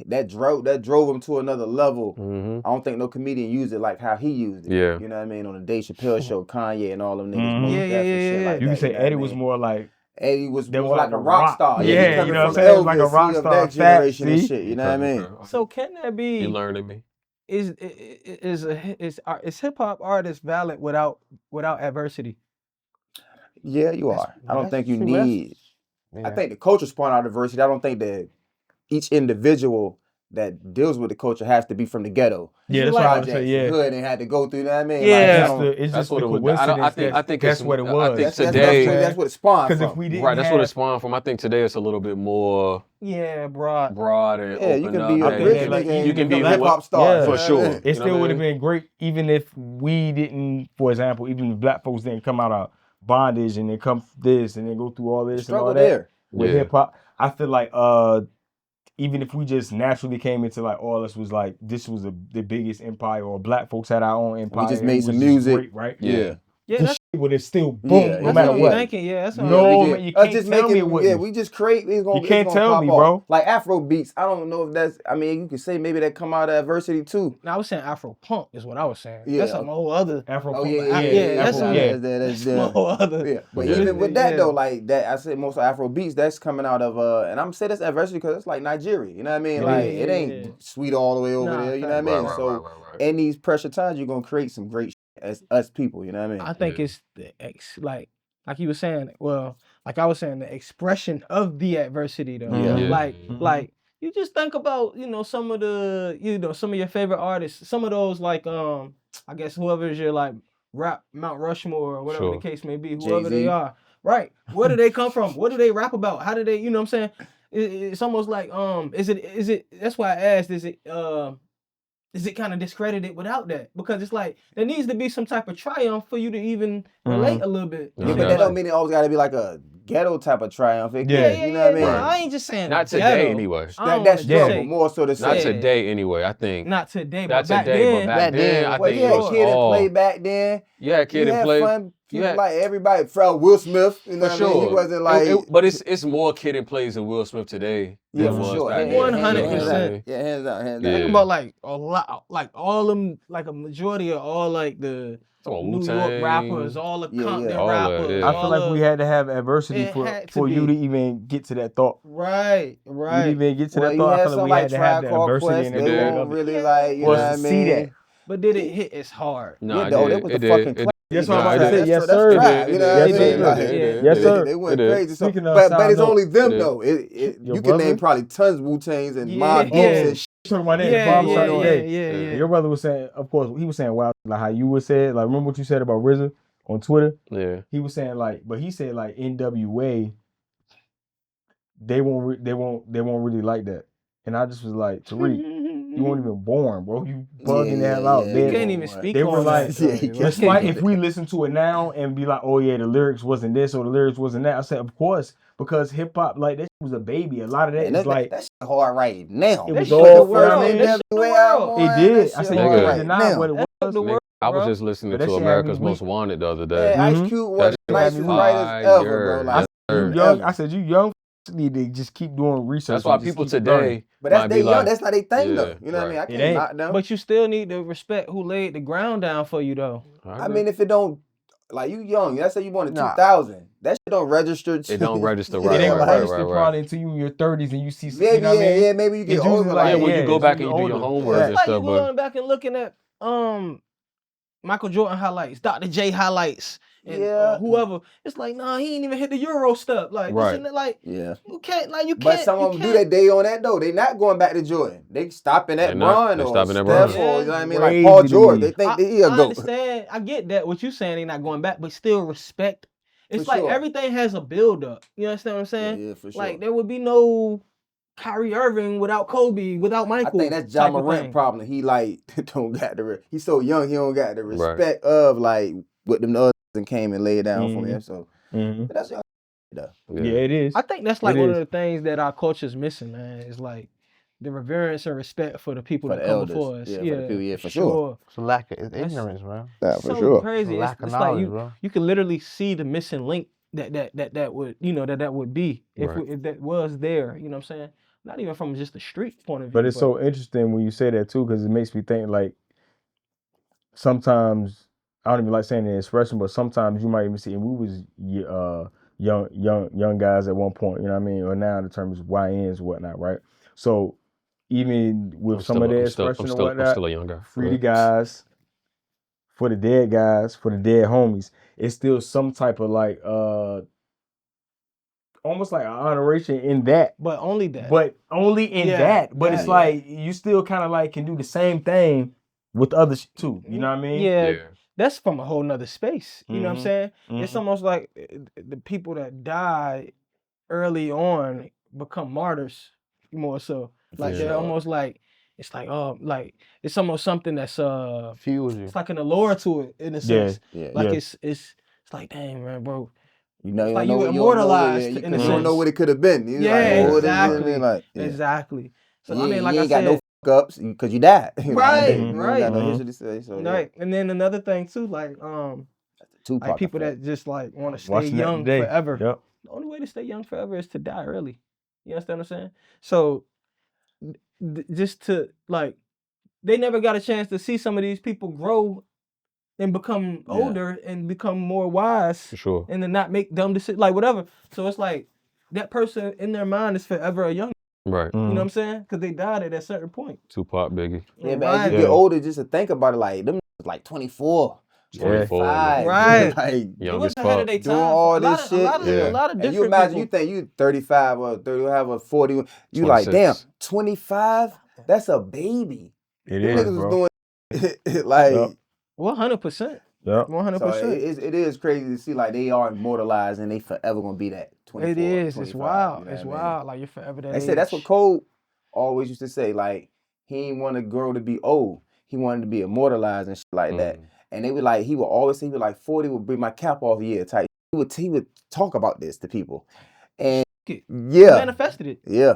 that drove him to another level. Mm-hmm. I don't think no comedian used it like how he used it. Yeah. You know what I mean? On the Dave Chappelle show, Kanye and all them niggas. Mhm. Most Yeah, Def yeah, and shit yeah, like You that, can say know what I Eddie was mean? more like Eddie was That was more like like a the rock rock. star. Yeah, he you coming know what I'm from saying? Elvis, Like a rock he of star, that generation and see? shit. You know what I mean? So can that You be learning me? is hip hop artists valid without adversity? Yeah, you are. I don't think you true, that's- need. I Yeah. think the culture spawned out of diversity. I don't think that each individual that deals with the culture has to be from the ghetto. Yeah, that's like- what I was Projects, saying. Yeah, hood and had to go through. You know what I mean? Yeah. Like, I it's don't- just That's the what it was. coincidence. I think that's it's, what it I was. think that's today. that's what it spawned Because from. if we didn't Right, that's what it have, spawned from. I think today it's a little bit more Yeah, broad. broad and Yeah, you open can up. be a that think rich that, like, nigga and you can be become a hip what- hop star. Yeah. for sure. it You know still what I would have mean? been great even if we didn't, for example, even if black folks didn't come out of bondage and then come this and then go through all this and all Struggle that there. with Yeah. hip hop. I feel like even if we just naturally came into like all this was like this was the biggest empire or black folks had our own empire. just and made it some was just music. great, right? Yeah. Yeah, This that's, shit would have still boom Yeah, no that's matter what I'm what. thinking. Yeah, that's what No, I'm we man, just- you us can't just tell me it making, yeah, wouldn't. we just create. It's gonna, You can't it's gonna tell pop me, off. bro. Like Afro beats, I don't know if that's. I mean, you could say maybe that come out of adversity too. Now I was saying Afro punk is what I was saying. Yeah. That's a whole other. Afro Oh punk, yeah, that's Afro, a- yeah. That's a whole other. Yeah, but Yeah. even with that Yeah. though, like that, I said most of Afro beats that's coming out of and I'm saying that's adversity because it's like Nigeria. You know what I mean? Yeah, Like yeah, it ain't yeah. sweet all the way over Nah, there. You know what I facts. mean? Right, So right. in these pressure times, you're gonna create some great shit as us people. You know what I mean? I think Yeah. it's like you were saying. Well, like I was saying, the expression of the adversity though. Yeah. Yeah. Like you just think about some of your favorite artists. Some of those like I guess whoever is your like rap Mount Rushmore or whatever Sure. the case may be, whoever Jay-Z. they are. Right. Where do they come from? What do they rap about? How do they? You know what I'm saying? It's almost like is it? That's why I asked. Is it kind of discredited without that? Because it's like there needs to be some type of triumph for you to even relate a little bit. Yeah, Yeah, but that don't mean it always got to be like a ghetto type of triumph. It Yeah. could, you know what I mean? No, Right. I ain't just saying Not ghetto. today anyway. I don't That's wanna struggle say- more so to Not say. today anyway. I think. Not today, Not but back today, then. but back then, I Well, think you it had was Kid and all. Play back then. You had Kid You and had Play. fun. You People had- like everybody. Will Smith. You know For what I mean? sure. He wasn't like. But it's more Kid and Plays than Will Smith today. Yeah, than for was sure. back Yeah, then. 100%. Yeah, hands down, hands down. Yeah. Think about like a lot, like all them, like a majority of all like the Come on, New Wu-Tang. York rappers, all the Yeah, Compton yeah. All that, rappers. yeah. I feel like all we the- had to have adversity It had to for you be. to even get to that thought. Right. You to even get to Well, that you thought. I had feel like some we like had to have Tribe the Called adversity Quest. and They everything won't of it. really like, you Well, know what I to mean? see that. But did it hit as hard? Nah, Yeah, it though, did. that was It the did. fucking It- That's nah, what I'm it about to did. say. Yes, that's sir. tribe, you know what I Yes, mean? sir. Like, Yes, they- sir. They went It is. crazy. So, Speaking of but side it's note, only them it is. though. Your You can brother? name probably tons Wu-Tangs and Yeah. Mob Oh. Deeps and shit. talking about that in the Yeah, barbershop yeah, the other yeah, day. yeah. Your brother was saying, of course, he was saying, wow, like how you would say it. Like, remember what you said about RZA on Twitter? Yeah. He was saying like, but he said like NWA, they won't really like that. And I just was like, Tariq, you weren't even born, bro. You bugging the hell out. yeah, They- You can't even speak they on were like, that. Yeah, he can't despite speak if we listen to it now and be like, oh yeah, the lyrics wasn't this or the lyrics wasn't that. I said, of course, because hip hop, like that was a baby. A lot of that And is like that shit hard right now. it That was shook all the you know world. what I mean? That shook the NWA world. album, It that did. shit I said you hard can't right deny now. what it That was. shook the world, I was bro. just listening But that to shit had me America's weak. Most Wanted the other day. Yeah, Ice Mhm. Cube was That the shit nicest was writers ever, bro. fire. Like, You young, I said you young need to just keep doing research. That's why and just people keep learning. today but that's might they be young. like, That's not their thing yeah, though. You know what I mean? I It can't ain't. knock them. But you still need to respect who laid the ground down for you though. I mean, if it don't, like you young, let's say you born in Nah. 2000, that shit don't register. it don't register Yeah, right, It ain't right, registered right, right. probably until you in your 30s and you see, Maybe, you know what I mean? yeah, maybe you get It's usually older. like, Yeah, Like, when you go it's back and you do older. your homework Yeah. and It's like you stuff, but going back and looking at Michael Jordan highlights, Dr. J highlights, and whoever. It's like, nah, he ain't even hit the Euro step. Like, this and that, like, you can't. But some of them do that day on that though. They not going back to Jordan. They stopping at Bron or Steph or you know what I mean, like Paul George. They think he'll go. I understand. I get that. What you saying? They not going back, but still respect. It's For like sure. everything has a build up. You understand what I'm saying? Yeah, for sure. Like there would be no Kyrie Irving without Kobe, without Michael. I think that's Ja Morant problem. He like don't got the he's so young, he don't got the respect of like what them others and came and laid down for him. So but that's young though. Yeah, it is. I think that's like one of the things that our culture's missing, man. Is like the reverence and respect for the people that come before us. Yeah, for sure. It's a lack of ignorance, man. Yeah, so for sure. Crazy. It's It's knowledge, like bro. you can literally see the missing link that would that would be if that was there. You know what I'm saying? Not even from just the street point of view. But it's so interesting when you say that too, because it makes me think like sometimes I don't even like saying the expression, but sometimes you might even see, and we was young guys at one point, you know what I mean, or now in terms of YNs and whatnot, right? So even with some of the expression and whatnot, I'm still a young guy. free the guys, for the dead homies, it's still some type of like almost like an honoration in that. But only that. But only in that. But it's like you still kind of like can do the same thing with other shit too. You know what I mean? Yeah. That's from a whole nother space. You know what I'm saying? It's almost like the people that die early on become martyrs more so. Like they're almost like it's like like it's almost something that's fuels you. It's like an allure to it in a sense. Like it's like dang man, bro. You know, like you immortalized in a sense. You don't know what it could have been. You're exactly. Like, exactly. So you, I mean, like you I ain't said, got no ups because you died. Right, You right. got no history to say, so, right. And then another thing too, like like people that just like want to stay young forever. Yep. The only way to stay young forever is to die early. You understand what I'm saying? So just to like, they never got a chance to see some of these people grow and become older and become more wise. For sure. And then not make dumb decisions, like whatever. So it's like that person in their mind is forever a young. Right. You know what I'm saying? Because they died at a certain point. Tupac, Biggie. Yeah, but as you get older, just to think about it, like them like 24. 25, right? Like, young as fuck. Doing all this shit. A lot of different and you imagine, people. you think you 35 or 30, have a 40. You 26. Like, damn, 25? That's a baby. It is, bro. Was doing like 100%. Yeah, 100%. So it is crazy to see like they are immortalized and they forever gonna be that 24. It is. It's wild. You know it's wild. Like you're forever that. They said that's what Cole always used to say. Like he didn't want to grow to be old. He wanted to be immortalized and shit like that. And they would like he would always say he would like 40 would bring my cap off year type. He would talk about this to people, and he manifested it. Yeah.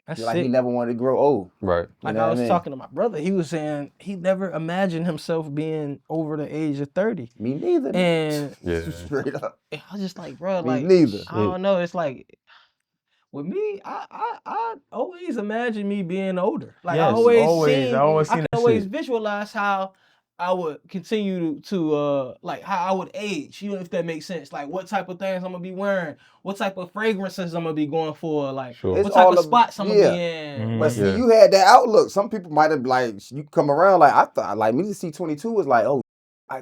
That's like he never wanted to grow old. Right. Like I was talking to my brother, he was saying he never imagined himself being over the age of 30. Me neither. And straight up. I was just like, bro, Me like neither. I don't know. It's like with me, I always imagine me being older. Like I always visualize how I would continue to like how I would age, you know, if that makes sense. Like what type of things I'm gonna be wearing, what type of fragrances I'm gonna be going for, like what type of spots I'm gonna be in. But see, you had that outlook. Some people might have like you come around like I thought like me to see 22 was like, oh,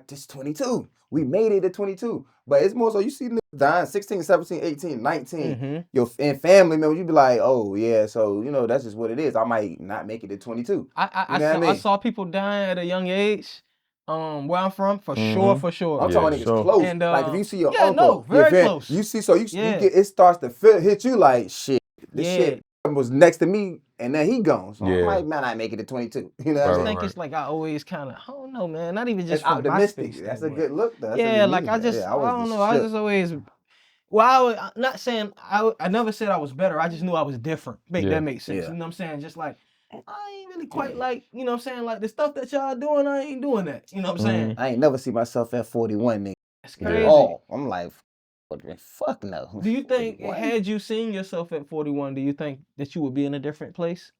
this 22. We made it at 22. But it's more so you see niggas dying 16, 17, 18, 19. Your family members, you be like, oh yeah, so you know that's just what it is. I might not make it at 22. I saw people dying at a young age. Where I'm from, for sure. I'm talking niggas close. And, like if you see your uncle, very close. You see, so you get it starts to hit you like shit. This shit was next to me, and then he gone. So I might not make it to 22. You know, I think it's like I always kind of, I don't know, man. Not even just it's optimistic. That's a good look, though. Like I just, I don't know. I just always. Well, I'm not saying I never said I was better. I just knew I was different. That makes sense. You know what I'm saying? Just like. I ain't really quite like, you know what I'm saying, like the stuff that y'all doing, I ain't doing that. You know what I'm saying? I ain't never see myself at 41, nigga. That's crazy. I'm like, fuck no. Do you think, had you seen yourself at 41, do you think that you would be in a different place?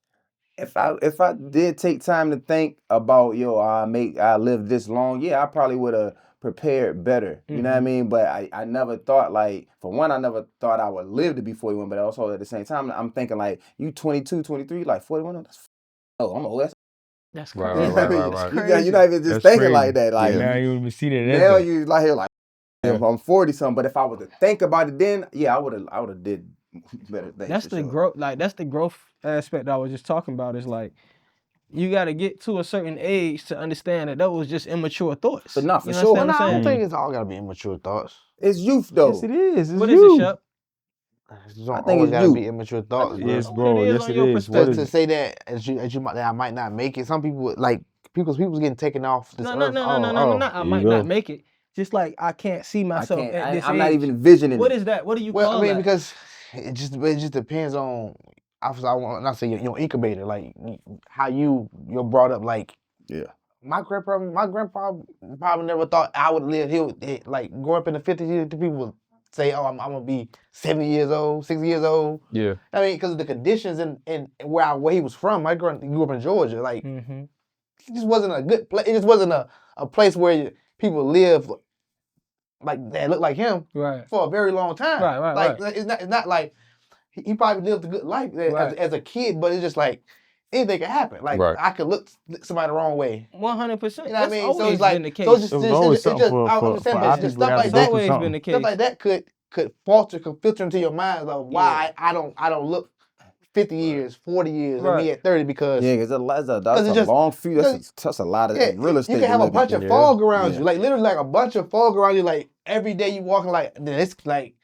If I did take time to think about, I live this long, I probably would have prepared better. You know what I mean? But I never thought like, for one, I never thought I would live to be 41, but also at the same time, I'm thinking like, you 22, 23, like 41, I'm old. That's crazy. Right. You're not even just thinking like that. Like now you even see that. Now you like here like, I'm 40 something, but if I was to think about it then, yeah, I would have did better things. That's the growth. Like that's the growth aspect I was just talking about. Is like you got to get to a certain age to understand that was just immature thoughts. But not for you sure. understand what I I'm don't saying? think it's all gotta be immature thoughts. It's youth though. Yes, it is. It's What is you. it, Shep? It don't I think always it's gotta you. be immature thoughts, bro. Yes, What bro. it is Yes, on it your is. What To, is to it? say that that I might not make it. Some people like people's getting taken off this No, earth. no. I There might you go. not make it. Just like I can't see myself at this I'm age. not even envisioning What it. is that? What do you Well, call I mean, that? because it just depends on. I want not say your incubator, like how you're brought up. Like my grandpa probably never thought I would live. He would like grow up in the 50s. People would say, "Oh, I'm gonna be 70 years old, 60 years old." Yeah. I mean, because of the conditions and where he was from. I grew up in Georgia. Like Mm-hmm. it just wasn't a good place. It just wasn't a place where people live like that look like him Right. for a very long time. Right. It's not like he probably lived a good life as a kid, but it's just like anything can happen. Like I could look somebody the wrong way. 100%. You know what I mean? Always So it's like been the case. so just It was always something for I'm our saying, but people stuff to like have to that. go through always been the case. Stuff like that could filter into your mind of why I don't look 50 years, 40 years, and me at 30 because because that's a long few. That's a lot of real estate. You can have a bunch of fog around you, like literally like a bunch of fog around you, like every day you walking like it's like.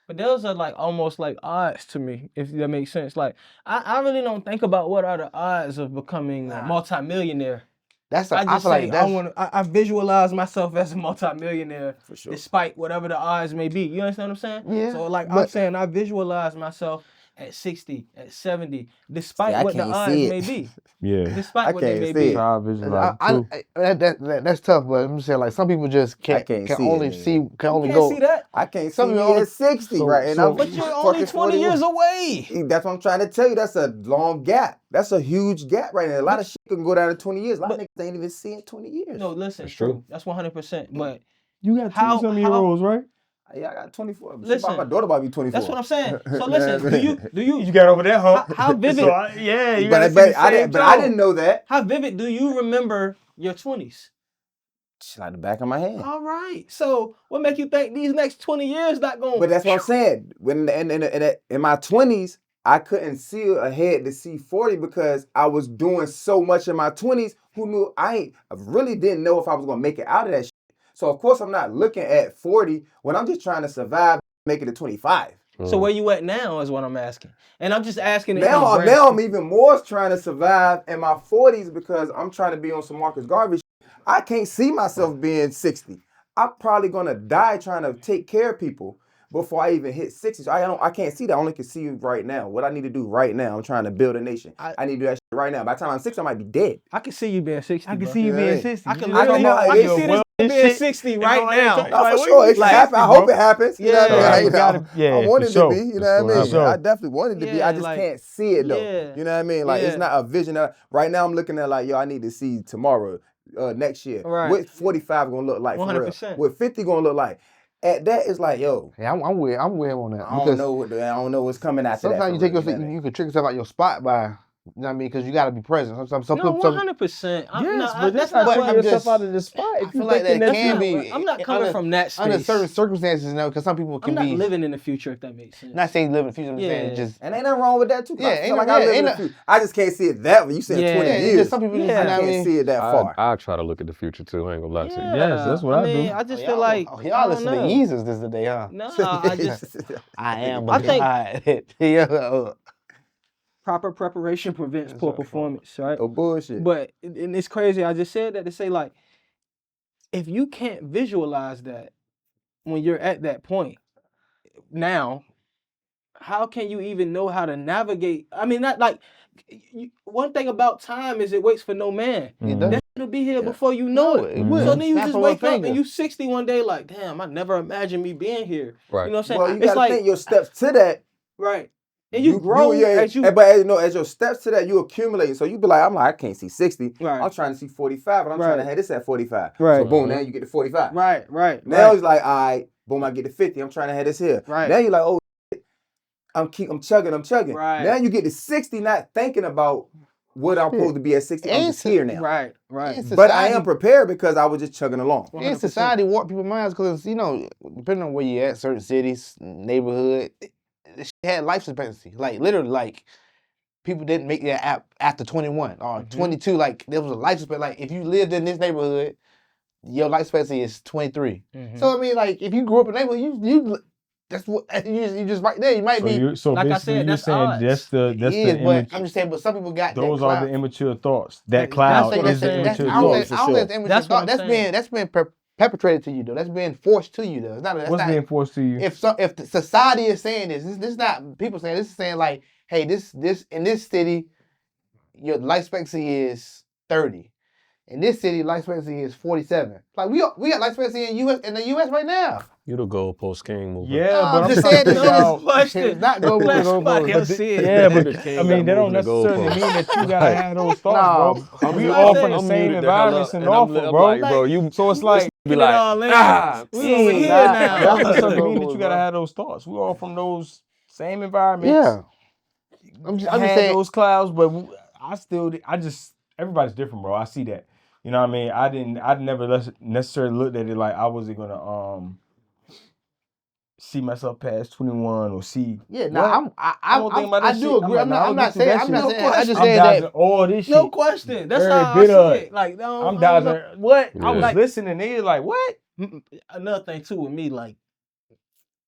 But those are like almost like odds to me, if that makes sense. Like I really don't think about what are the odds of becoming a multimillionaire. I visualize myself as a multimillionaire for sure, despite whatever the odds may be. You understand what I'm saying? Yeah. So like I'm saying, I visualize myself at 60, at 70, despite what the odds may be. Yeah. Despite what they may be. That's tough, but I'm just saying like some people just can only go. See that? I can't see me at 60, right? And but you're only 20 years away. That's what I'm trying to tell you. That's a long gap. That's a huge gap right there. A lot of shit can go down in 20 years. A lot of niggas ain't even seeing 20 years. No, listen, it's true. That's 100%. But you got 20-some-year-olds, right? Yeah, I got 24. Listen, my daughter about to be 24. That's what I'm saying. So listen, do you you got over that hump? How vivid? So you but I didn't know that. How vivid do you remember your 20s? It's like the back of my hand. All right. So what make you think these next 20 years not going? But that's what I'm saying. When in my 20s, I couldn't see ahead to see 40 because I was doing so much in my 20s. Who knew? I really didn't know if I was gonna make it out of that shit. So of course I'm not looking at 40 when I'm just trying to survive, make it to 25. So where you at now is what I'm asking. And I'm just asking now I'm even more trying to survive in my 40s because I'm trying to be on some Marcus Garvey shit. I can't see myself being 60. I'm probably gonna die trying to take care of people before I even hit 60. So I can't see that. I only can see right now. What I need to do right now, I'm trying to build a nation. I need to do that shit right now. By the time I'm 60, I might be dead. I can see you being 60. I can see you being 60. I can see this being 60 right now. No, for sure. It can happen. I hope it happens. You know what I mean? I want it to be. You know what I mean? I definitely want it to be. I just can't see it though. You know what I mean? Like it's not a vision. Right now I'm looking at like, yo, I need to see tomorrow, next year. Right. What 45 gonna look like 100%. for real? What 50 gonna look like? At that, it's like, yo. Yeah, I'm with him on that. I don't know what's coming after that. Sometimes you can trick yourself out your spot by, you know what I mean? Because you got to be present. No, 100%. Yes, but that's not putting yourself out of the spot. I feel like that can be. I'm not coming from that space. Under certain circumstances, because some people can be. I'm not living in the future, if that makes sense. Not saying live in the future, I'm saying just. And ain't nothing wrong with that, too. Yeah, I feel like I live in the future. I just can't see it that way. You said 20 years. Some people just can't see it that far. I try to look at the future, too. I ain't gonna lie to you. Yes, that's what I do. I just feel like. Y'all listen to Yeezus this today, huh? No, I just. I am, I think. Yeah. Proper preparation prevents poor performance, right? Oh, bullshit. But, and it's crazy, I just said that to say, like, if you can't visualize that when you're at that point, now, how can you even know how to navigate? I mean, not like, one thing about time is it waits for no man. That shit'll be here before you know it. So then you just wake up and you 60 one day like, damn, I never imagined me being here. Right. You know what I'm saying? Well, you gotta think your steps to that. Right. And you grow as you. But as your steps to that, you accumulate. So you be like, I can't see 60. Right. I'm trying to see 45, but I'm trying to have this at 45. Right. So boom, now you get to 45. Right. Now it's like, all right, boom, I get to 50. I'm trying to have this here. Right. Now you're like, oh, I'm chugging. Right. Now you get to 60, not thinking about what I'm supposed to be at 60. I'm just here now. Right. But I am prepared because I was just chugging along. And society warp people's minds because, depending on where you at, certain cities, neighborhood, it had life expectancy. Like, literally, like, people didn't make that app after 21 or 22. Like, there was a life expectancy. Like, if you lived in this neighborhood, your life expectancy is 23. So, I mean, like, if you grew up in a neighborhood, you that's what you just right there. You might be. So like I basically, said, you're saying that's the but I'm just saying, but some people got those that are the immature thoughts. That cloud is the immature I don't thoughts. think that's immature thought. That's been perpetrated to you though. That's been forced to you though. It's not. What's being forced to you? If the society is saying this is not people saying this is saying like, hey, this in this city, your life expectancy is 30. In this city, life expectancy is 47. Like we got life expectancy in the US right now. You the goalpost king moving. Yeah, but I'm just talking saying about. it's not goalpost. Yeah, but I mean, that don't necessarily mean that you gotta have those thoughts, bro. We all from the same environments in Norfolk, bro. So it's like, be like, we over here now. That doesn't mean that you gotta have those thoughts. We all from those same environments. Yeah. I'm just saying those clouds, but everybody's different, bro. I see that. You know what I mean? I never necessarily looked at it like I wasn't gonna see myself past 21 or see. Yeah, no, I do agree. I'm not saying. I just I'm saying dodging that. all this shit. No question. That's Every how bit I of see it. Like, I'm dodging. What? Yeah. I was listening. They like, what? Another thing too with me, like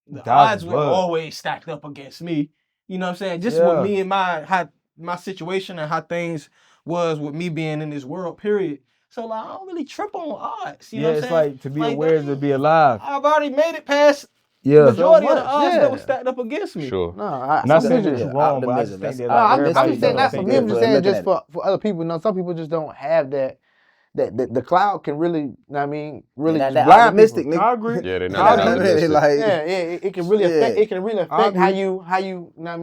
the Dodging odds were blood. always stacked up against me. You know what I'm saying? Just with me and my situation and how things was with me being in this world. Period. So like, I don't really trip on odds. You know what I'm it's saying? like to be aware to be alive. I've already made it past Yeah. majority So of the much, odds yeah. that were stacked up against me. Sure. No, I'm Not saying just- that you're wrong, but I just think that I'm everybody just saying don't that for think me. I'm that. just saying Looking just for other people. Some people just don't have that. That the cloud can really, really that blind optimistic, people. nigga. I agree. Yeah, they're You not know what I mean? optimistic. Like, It can really affect. It can really affect how agree. you, Not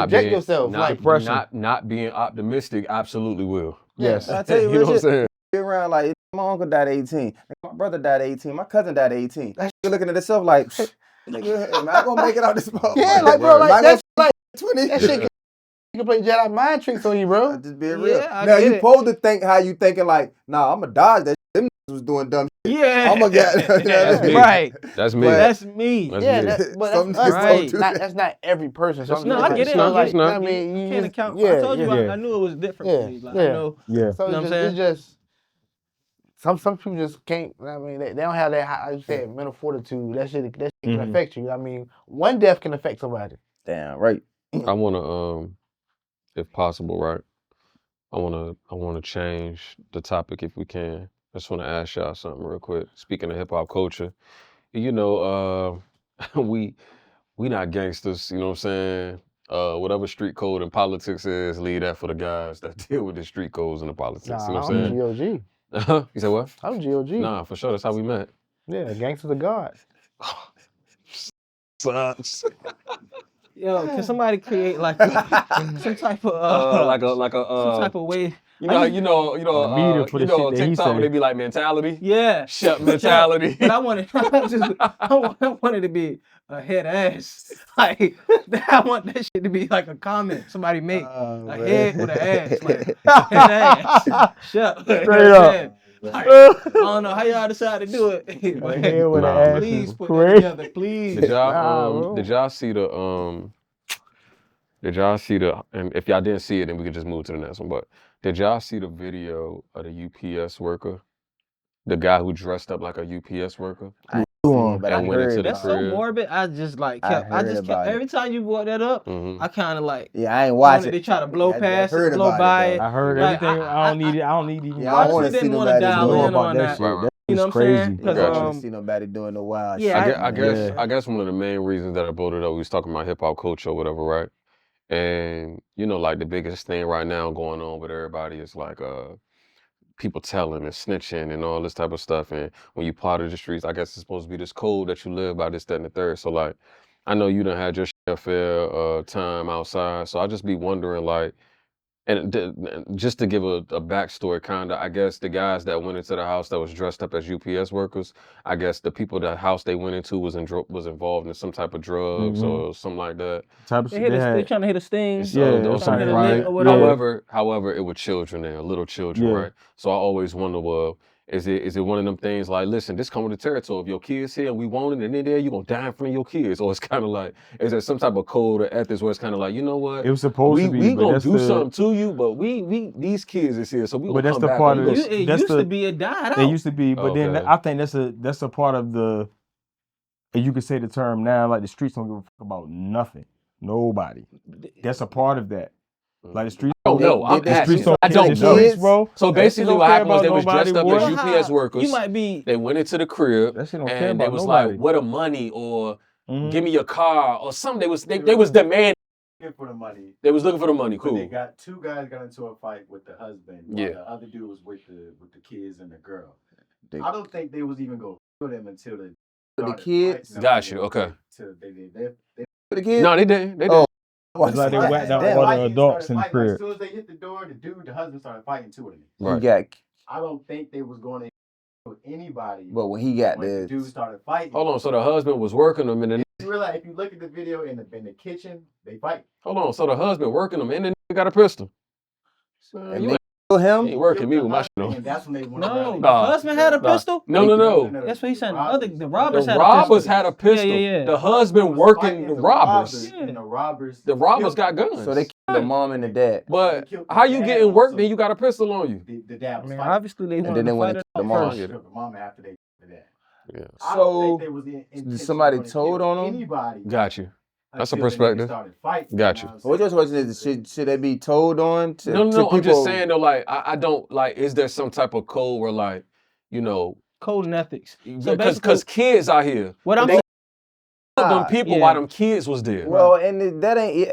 project being, yourself. not being optimistic absolutely will. Yes. I tell you, You know what I'm saying? around like my uncle died at 18, my brother died at 18, my cousin died at 18. That shit looking at itself like, nigga, am I gonna make it out this motherfucker? Yeah, like bro, Right. like that's like 20. that shit can play Jedi mind tricks on you, bro. Just being real. Yeah, I Now get you it. supposed to think how you thinking like, nah, I'm gonna dodge that. Them was doing dumb shit. Yeah. I'm gonna get. That's me. Right. That's me. That's me. That's Yeah, me. but Some that's us. niggas Though. don't do That's not every person. So No, I get it. not. I get it. I mean, You you can't just- account. yeah, I told you yeah. I knew it was different Yeah, for me. Like, yeah. I know. Yeah. So You know what I'm it's just some people just can't. I mean, they don't have that. How you say mental fortitude. That shit can affect you. I mean, one death can affect somebody. Damn right. I wanna, if possible, right? I wanna change the topic if we can. I just wanna ask y'all something real quick. Speaking of hip hop culture, we not gangsters. You know what I'm saying? Whatever street code and politics is, leave that for the guys that deal with the street codes and the politics. You know what I'm saying? GOG. You said what? I'm GOG. Nah, for sure. That's how we met. Yeah, gangsters of God. Sucks. Yo, can somebody create like some type of like a some type of way? the media for the shit that he TikTok when say. they be like mentality. Yeah. Shut mentality. But I wanted to be a head ass. Like I want that shit to be like a comment somebody make. A head with an ass. Like head ass. Shut. Straight up. Like, I don't know how y'all decide to do it. But Head with Nah, an ass please is put that crazy. together, please. Did bro. y'all see the and if y'all didn't see it then we could just move to the next one, but did y'all see the video of the UPS worker? The guy who dressed up like a UPS worker? But I And went into heard the That's so crib. morbid. I just like I kept. I heard just about kept. it. Every time you brought that up, Mhm. I kind of like. Yeah, I ain't wanted watching. They try to blow I past heard it, blow about it, by though. it. I heard Like, everything. I don't need it. I don't need even. Yeah, I don't honestly want to see didn't wanna nobody dial doing in on that. Right. You know It's what I'm saying? crazy. Because I don't want to see nobody doing no wild shit. Yeah, I guess one of the main reasons that I brought it up, we was talking about hip hop culture or whatever, right? And like the biggest thing right now going on with everybody is like people telling and snitching and all this type of stuff. And when you part of the streets, I guess it's supposed to be this code that you live by, this, that, and the third. So like, I know you done had your fair time outside. So I just be wondering like, And just to give a backstory, kind of, I guess the guys that went into the house that was dressed up as UPS workers, I guess the people that house they went into was involved in some type of drugs or something like that. Type of They shit they they had. trying to hit a sting. Or Yeah, something, hit a right? lick or whatever. However, it was children there, little children, Yeah. right? So I always wonder, well, is it one of them things like, listen, this come with the territory. If your kids here and we want it, and then there you gonna die in front of your kids, or it's kind of like, is there some type of code or ethics where it's kind of like, you know what? It was supposed to be. We but gonna that's do the, something to you, but we these kids is here, so we But gonna that's come the back. part and of we it. gonna- It That's used the- to be a died out. It used to be, but then Okay. I think that's a part of the. And you could say the term now, like the streets don't give a fuck about nothing, nobody. That's a part of that. Like the streets. Oh no, I'm Did they- asking. streets don't I care don't the know. streets, bro. So That shit basically, don't what care happened was about they was dressed up nobody, as boy. UPS workers. You might be. They went into the crib That shit don't care and they about was nobody. like, "What a money?" or Mhm. "Give me your car" or something. They was demanding. For the money. They was looking for the money. But they Cool. got two guys got into a fight with the husband. While Yeah. the other dude was with the kids and the girl. They- I don't think they was even going to kill them until they the started kids? fighting. Got you, okay. Till they For the kids? No, they did. They did. Oh. It's like they Damn. whacked out Damn. all the Fighting, adults started in the fighting. Like, crib. as soon as they hit the door, the husband started fighting two of them. He Right. got, I don't think they was going to kill anybody. but when he got when the the dude started fighting. Hold on. So the husband was working them, and then You realize if you look at the video in the kitchen, they fight. hold on. So the husband working them, and then he got a pistol. and You they kill him. ain't working me with my shit And on. that's when they went No, around. the Nah. husband had a Nah. pistol. No. That's what he said. The The robbers had a robbers pistol. had a pistol. Yeah. The husband working the robbers. And the robbers. The robbers killed got guns. So they killed the mom and the dad. But They killed the how you dad getting work? also. Then you got a pistol on you. The dad I was mean, fighting. obviously they wanted then they to went fight into it the out mom. first. Yeah. Killed the mom after they did that. Yeah. I So, don't think they was did somebody gonna told kill on 'em? Anybody. Got you. That's a until the niggas perspective. started fighting, Got you you. know What your question is, should they be told on to, No, to people? I'm just saying though, like I don't like. Is there some type of code where like, you know, Code and ethics. So because basically, kids out here, what I'm they saying, killed them people Yeah. while them kids was there. Well, and that ain't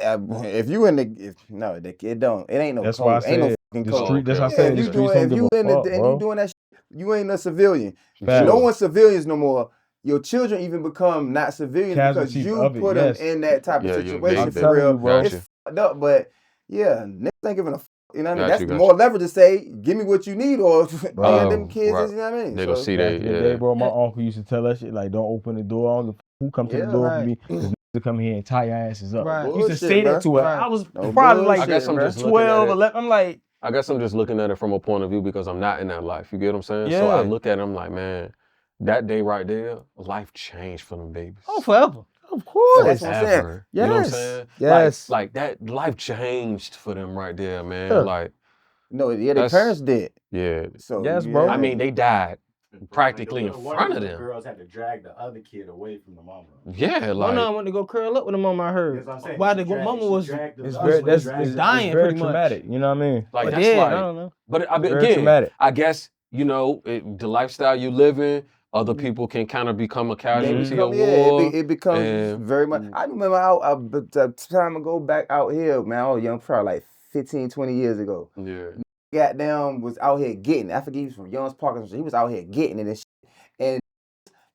if you in the no, it don't. It ain't no That's code. why I Ain't no said fucking the code. street. That's why I Okay. said if the you streets doing don't if give you a in fuck, the, and bro. you doing that shit, you ain't a civilian. Facts. No one's civilians no more. Your children even become not civilians Casualties because you of it, put yes. them in that type Yeah, of you- situation I'm for telling real. you, bro. It's Gotcha. fucked up, but yeah, niggas ain't giving a fuck. You know what I mean? Got That's you, got more leverage to say, give me what you need, or Bro, them kids right. is, you know what I mean? They gonna So, see Back they in the yeah. day, bro, my uncle used to tell that shit like, don't open the door. I don't give a fuck who come to Yeah, the door for right. me. Cause niggas to come here and tie your asses up. Right. He used to Bullshit, say that bro. to her. Right. I was No probably like I guess I'm bro. just looking 12, at it. 11. I'm like, I guess I'm just looking at it from a point of view because I'm not in that life. You get what I'm saying? So Yeah. I look at it, I'm like, man, that day right there, life changed for them babies. oh, forever. of course. That's what I'm saying. Forever. You know what I'm Yes. saying? Yes. Like that life changed for them right there, man. Yeah. Like, No, yeah, their That's- parents did. yeah. So Yes, yeah. bro. I mean, they died practically in One front of the them. girls had to drag the other kid away from the mama. Yeah, One like of them went to go curl up with the mama. I heard. That's what I'm saying. Why She the dragged- mama she was dragged the It's husband very, that's dragged it's, the- dying it's very pretty much. traumatic. You know what I mean? like or that's dead. like I don't know. But Very again, traumatic. I guess, you know, the lifestyle you live in, other people can kind of become a They casualty become, of yeah, war. it becomes and- very much. I remember a time ago back out here, man, I was young, probably like 15, 20 years ago. Yeah. Goddamn was out here getting it. I forget he was from Young's Park or something. He was out here getting it and shit. And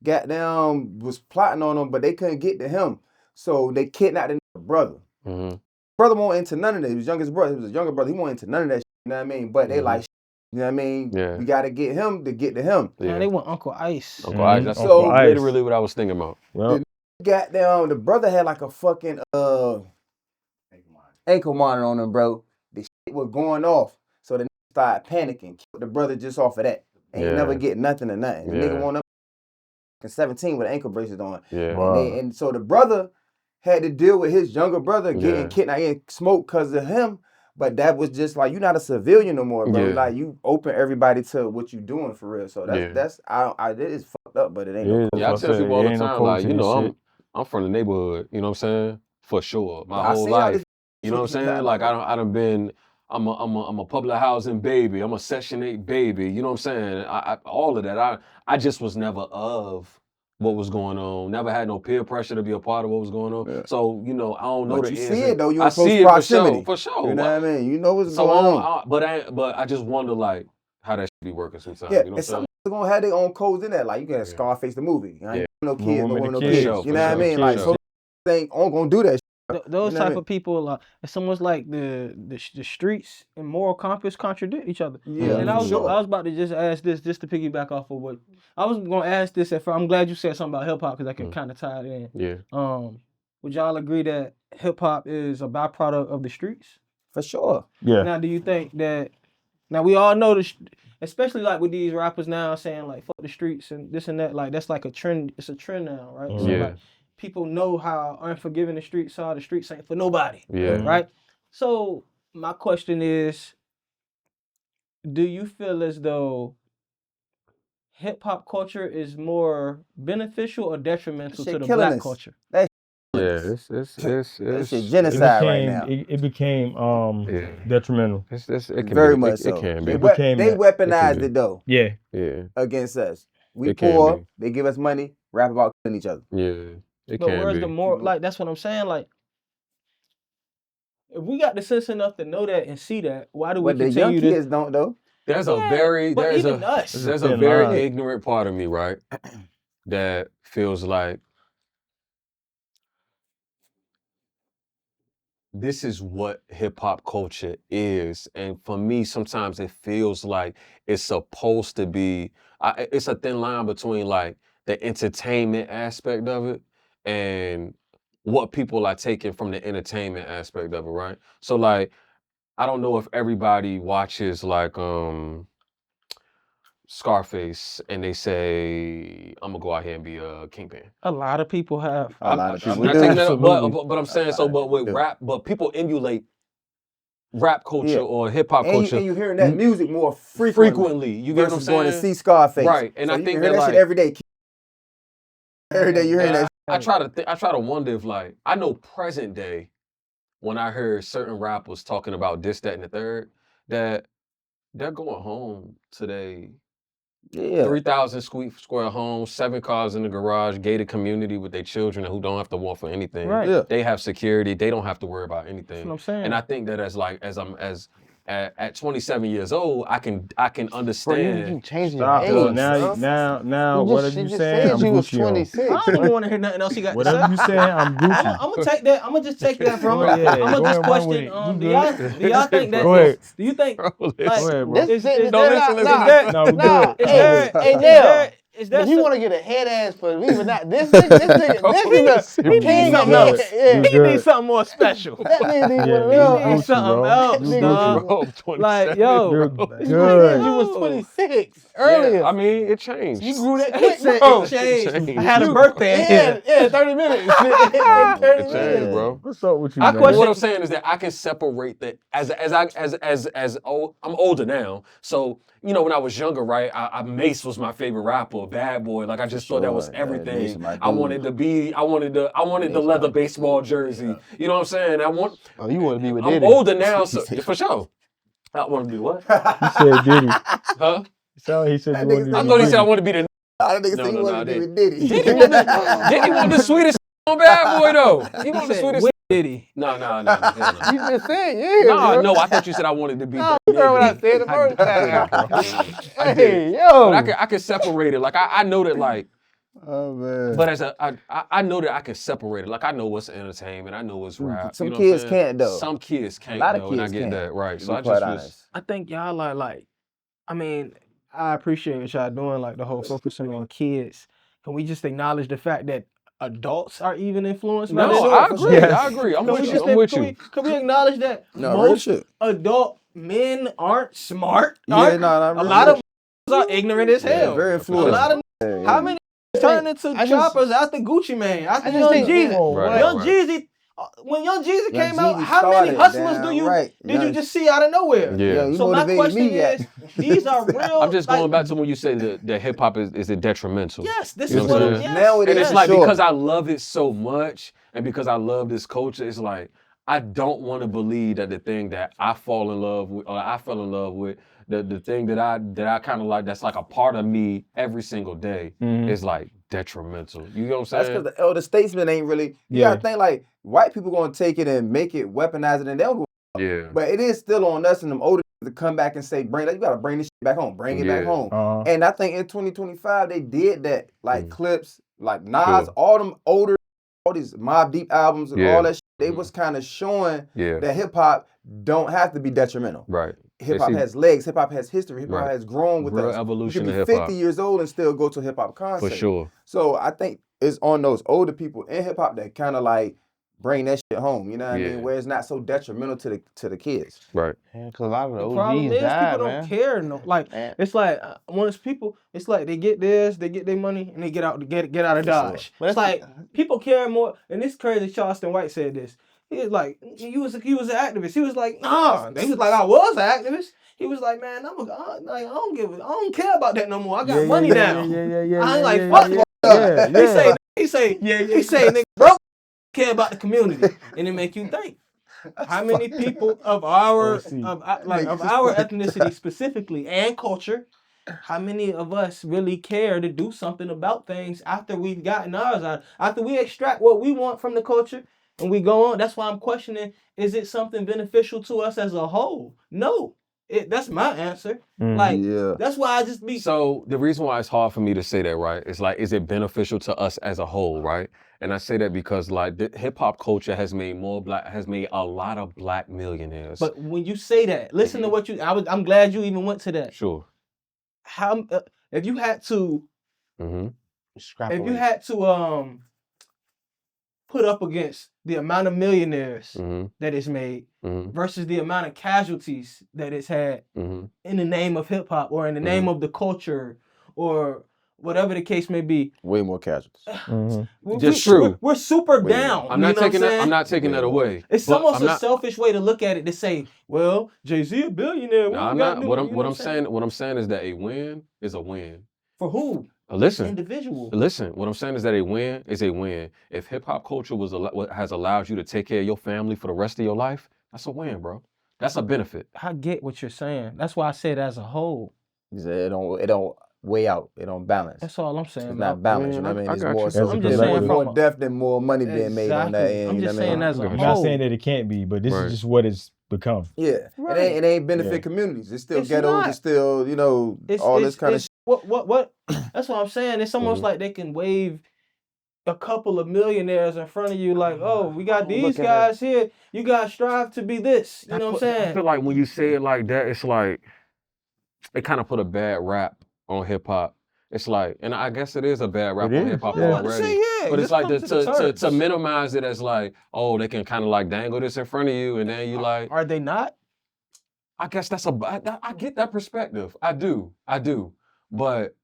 goddamn was plotting on him, but they couldn't get to him. So they kidnapped the brother. Mm-hmm. Brother wasn't into none of that. He was youngest brother. He was a younger brother. He wasn't into none of that shit. You know what I mean? But they Mhm. like, you know what I mean? Yeah. We gotta get him to get to him. Yeah. Nah, they want Uncle Ice. Uncle Mhm. Ice. That's Uncle Ice. literally what I was thinking about. Well, Goddamn, the brother had like a fucking ankle monitor on him, bro. The shit was going off. So the nigga started panicking. Killed the brother just off of that. Ain't Yeah. never get nothing or nothing. The Yeah. nigga wound up 17 with an ankle bracelet on. Yeah. Wow. And so the brother had to deal with his younger brother getting Yeah. kidnapped and smoked because of him. But that was just like, you're not a civilian no more, bro. Yeah. Like, you open everybody to what you doing for real. So Yeah. it is fucked up, but it ain't Yeah, no Yeah, I That's tell what I people all said. the Ain't no time, code like, to you this know, shit. I'm from the neighborhood, you know what I'm saying? For sure. My I whole seen how life. this You know what I'm shit saying? Like I done been I'm a public housing baby. I'm a Section 8 baby. You know what I'm saying? All of that. I just was never of what was going on. Never had no peer pressure to be a part of what was going on. Yeah. So, you know, I don't know But the you ins see and- it, though. You I in close see it proximity. for sure. You know what I mean? You know what's So going on. but I just wonder like how that should be working sometimes. Yeah, You know what I'm and some saying? people gonna have their own codes in that. Like, you got Yeah. Scarface the movie. I ain't Yeah. no No kids, no woman woman, no to kids. kids. For sure, You know what I for mean? sure. Like, so they ain't gonna do that shit. Those You know what I type mean? of people, it's almost like the streets and moral compass contradict each other. Yeah, And I for was sure. I was about to just ask this, just to piggyback off of what I was gonna ask this at first. I'm glad you said something about hip hop because I can kind of tie it in. Yeah. Would y'all agree that hip hop is a byproduct of the streets? For sure. Yeah. Now, do you think that? Now we all know especially like with these rappers now saying like fuck the streets and this and that. Like that's like a trend. It's a trend now, right? So Yeah. like people know how unforgiving the streets are. The streets ain't for nobody. Yeah. Right. So my question is, do you feel as though hip hop culture is more beneficial or detrimental to the killing black us. culture? That Yeah, it's that shit genocide right now. It became detrimental. it can Very be, much it so. can They be. became they that. weaponized be. it though Yeah. Yeah, against us. We It can poor. be. They give us money. Rap about killing each other. yeah, it But can where's be. the moral? Like that's what I'm saying. Like if we got the sense enough to know that and see that, why do we But the young continue to? kids don't though. There's Yeah, a very but there's even a us. there's a a thin very line. ignorant part of me, right? That feels like this is what hip hop culture is, and for me, sometimes it feels like it's supposed to be. It's a thin line between like the entertainment aspect of it and what people are taking from the entertainment aspect of it, right? So like, I don't know if everybody watches like Scarface and they say, I'm gonna go out here and be a kingpin. A lot of people have. A lot of I'm people not do. taking that up, Absolutely. but I'm saying so. But with do. rap, but people emulate rap culture Yeah. or hip hop culture And you hearing that music more frequently. You get what I'm versus going to saying? see Scarface. Right, and So I you think can hear that, that shit like- every day. Every day you hear that. I try to wonder if like I know present day when I hear certain rappers talking about this, that, and the third, that they're going home today. Yeah. 3,000 square homes, 7 cars in the garage, gated community with their children who don't have to want for anything. Right. Yeah. They have security. They don't have to worry about That's anything. what I'm saying. And I think that at 27 years old, I can Bro, understand. you changing Stop. your age, Now, bro. whatever you saying, I'm said you was Gucci on. 26. I don't even want to hear nothing else he got to Whatever say. you saying, I'm Gucci. I'm gonna take that. I'm gonna just take that from Go him. ahead. I'm Go gonna just ahead, run with question. it. Do You y'all good. do y'all think that? Go ahead. Do you think Bro, like Go ahead, bro. is Don't there listen. No, we good. is there If you some- want to get a head ass for me, but not this nigga, this is the You king good. something else. Yeah. You he good. needs something more special. That nigga needs one of you them. He needs Gucci, something bro. else, You dog. Gucci. Bro, I'm 27. Like, yo, You're You good. said you was 26 earlier. Yeah, I mean, it changed. You grew that He quick, said bro. it changed. Changed. I had a birthday. Yeah, 30 minutes. In 30 It changed, minutes. bro. What's up with you, I man? question- What I'm saying is that I can separate that as old. I'm older now, so you know when I was younger, right? Mace was my favorite rapper, Bad Boy. Like I just thought that was Sure, yeah, everything. Mace is my I dude. wanted the Mace leather my baseball jersey. You know what I'm saying? Oh, you want to be with I'm Diddy. older now, so for sure. I want to be what? He said Diddy. Huh? It sounded like he said That you nigga wanted to said- I be thought he Diddy. said I want to be the. I don't think No, he no, wanted to be no, with Diddy. Diddy want the sweetest on Bad Boy though. He want the said, sweetest. "With Diddy." No. You just said, yeah. No, bro. no, I thought you said I wanted to be. No, the you heard what I nigga. said the first I time. did it. Hey, yo. But I can separate it. Like I know that like, Oh man. but I know that I can separate it. Like I know what's entertainment. I know what's rap. Some you know what I'm kids saying? can't, though. Some kids can't. A lot of though, and I kids get can't, that right. to So be I quite just honest. was. I think y'all are like, I mean, I appreciate what y'all doing, like the whole focusing on kids. Can we just acknowledge the fact that adults are even influenced by this? No, I for agree. sure. I agree. I'm Can we with you. just I'm with can you. can we acknowledge that No, real most shit. adult men aren't smart? Yeah, aren't- no, a real lot shit. of are ignorant as Yeah, hell. very A influential. lot of Yeah, how many turn into I just- choppers after Gucci Mane, after I just Young think- Jeezy. Right, Young right. Jeezy, when Young Jeezy Young came out, Jeezy how many started, hustlers damn do you right. did you Young- just see out of nowhere? Yeah. Yo, you So my motivated question me, yeah. is, these are real. I'm just like, going back to when you say that hip hop is it detrimental. Yes, this You is know what what I'm I'm yes, saying? Now it And is it's like sure. because I love it so much and because I love this culture, it's like I don't want to believe that the thing that I fall in love with or I fell in love with, the thing that I kind of like that's like a part of me every single day is like detrimental. You know what I'm That's saying? because the elder statesmen ain't really. You gotta think like white people gonna take it and make it, weaponize it, and they'll go. Yeah. But it is still on us and them older to come back and say, you gotta bring this shit back home, bring it back Yeah. home. And I think in 2025 they did that, like clips, like Nas, Sure. all them older, all these Mobb Deep albums and all that shit. they was kind of showing Yeah. that hip hop don't have to be detrimental. Right. Hip hop has legs. Hip hop has history. Hip hop Right. has grown with Real us. evolution You of can hip be hop. 50 years old and still go to a hip hop concert. For sure. So I think it's on those older people in hip hop that kind of like bring that shit home. You know what I mean? Where it's not so detrimental to the kids. Right. Yeah, because a lot of the problem OGs is died, people man. don't care. No, like Man. it's like once people, it's like they get this, they get their money, and they get out of Dodge. But It's like people care more. And this crazy Charleston White said this. He was like, he was an activist. He was like, nah. They was like, I was an activist. He was like, man, I don't care about that no more. I got money now. I ain't like fuck. He say, nigga, bro, care about the community, and it make you think. How many people of our ethnicity specifically and culture, how many of us really care to do something about things after we've gotten ours out? After we extract what we want from the culture and we go on, that's why I'm questioning, is it something beneficial to us as a whole? No. That's my answer. That's why I just be... So the reason why it's hard for me to say that, right, is like, is it beneficial to us as a whole, right? And I say that because like the hip hop culture has made a lot of black millionaires. But when you say that, listen to what I'm glad you even went to that. Sure. How if you had to put up against the amount of millionaires that it's made versus the amount of casualties that it's had in the name of hip hop or in the name of the culture or whatever the case may be. Way more casualties. True. We're super down. I'm not taking that away. It's almost a selfish way to look at it to say, well, Jay-Z a billionaire. No, I'm not. What I'm saying is that a win is a win. For who? Listen, individual. Listen, what I'm saying is that a win is a win. If hip hop culture has allowed you to take care of your family for the rest of your life, that's a win, bro. That's a benefit. I get what you're saying. That's why I said as a whole. It don't weigh out. It don't balance. That's all I'm saying. It's not balanced. You know what I mean? It's more so. I'm just saying more depth and more money being made on that end. I'm just saying as a whole. I'm not saying that it can't be, but this is just what it's become. Yeah, it ain't benefit communities. It's still ghettos. It's still all this kind of shit. What? That's what I'm saying. It's almost like they can wave a couple of millionaires in front of you, like, oh, we got these guys here. You guys strive to be this. You know what I'm saying? I feel like when you say it like that, it's like it kind of put a bad rap on hip hop. It's like, and I guess it is a bad rap on hip hop already. But it's like to minimize it as like, oh, they can kind of like dangle this in front of you, and then you like, are they not? I guess I get that perspective. I do. But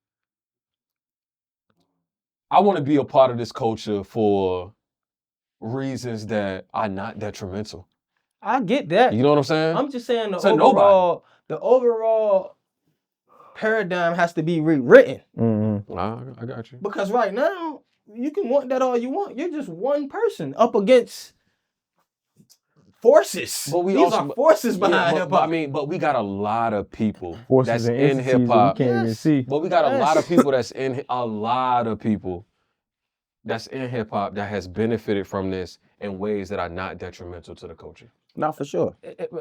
I want to be a part of this culture for reasons that are not detrimental. I get that. You know what I'm saying? I'm just saying the overall paradigm has to be rewritten. I got you. Because right now, you can want that all you want. You're just one person up against forces. But These are forces behind hip hop. But we got a lot of people forces that's in hip hop. We can't even see. But we got a lot of people that's in hip hop that has benefited from this in ways that are not detrimental to the culture. Not for sure.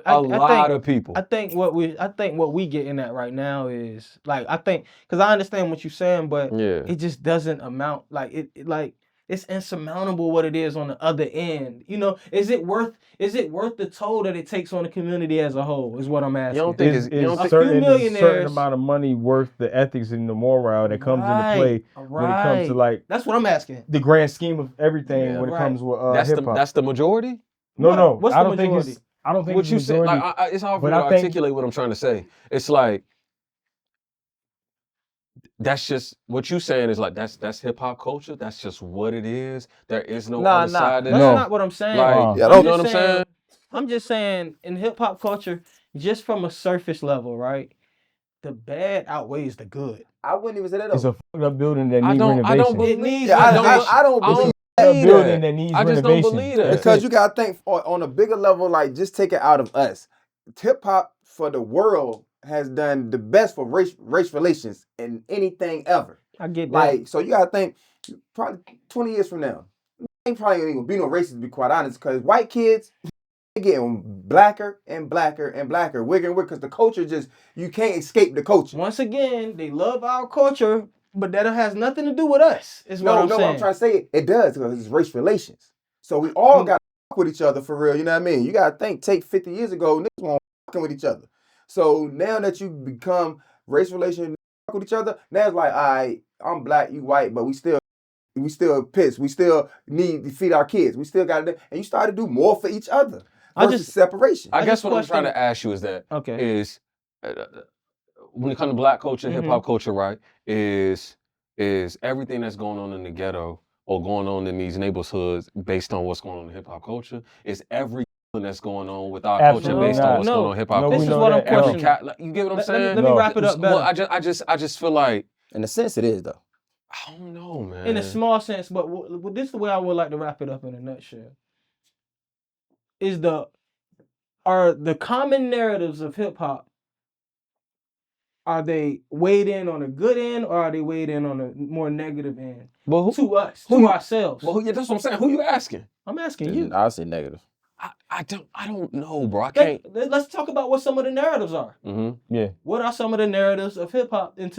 A lot of people. I think what we getting at right now is like, I think, because I understand what you're saying, but it just doesn't amount like it's insurmountable what it is on the other end. You know, is it worth the toll that it takes on the community as a whole? Is what I'm asking. You don't think is a certain amount of money worth the ethics and the moral that comes into play when it comes to like? That's what I'm asking. The grand scheme of everything when it comes with hip hop. That's the majority. No. What's I the don't majority? think I don't think what you said. Like, it's hard for me to articulate what I'm trying to say. It's like that's just what you saying is like that's hip hop culture. That's just what it is. There is no other side to that's that. not what I'm saying. Like, you know what I'm saying? I'm just saying in hip hop culture, just from a surface level, right? The bad outweighs the good. I wouldn't even say that though. It's a fucked up building that needs renovation. I don't believe I don't believe a building that needs renovation. I just don't believe that. Because you gotta think on a bigger level, like just take it out of us. Hip hop for the world has done the best for race relations in anything ever. I get that. Like, so you gotta think probably 20 years from now, ain't probably ain't gonna be no racist, to be quite honest, because white kids they getting blacker and blacker and blacker, wigger and wigger, because the culture you can't escape the culture. Once again, they love our culture, but that has nothing to do with us. Is what I'm saying. What I'm trying to say, it does, because it's race relations. So we all got with each other for real. You know what I mean? You gotta think. Take 50 years ago, niggas weren't fucking with each other. So now that you become race relations with each other, now it's like, all right, I'm black, you white, but we still pissed. We still need to feed our kids. We still got to, and you start to do more for each other versus separation. I guess what I'm trying to ask you is that when it comes to black culture and hip hop culture, right, is everything that's going on in the ghetto or going on in these neighborhoods based on what's going on in hip hop culture? Is everything that's going on with our culture based on what's going on in hip hop culture? This is what I'm questioning. You get what I'm saying? Let me wrap it up better. Well, I just feel like, in a sense, it is though. I don't know, man. In a small sense, but this is the way I would like to wrap it up in a nutshell. Are the common narratives of hip hop, are they weighed in on a good end or are they weighed in on a more negative end? Well, to us, to ourselves. Well, yeah, that's what I'm saying. Who you asking? I'm asking you. I'll say negative. I don't know, bro. I can't. Let's talk about what some of the narratives are. Yeah. What are some of the narratives of hip hop in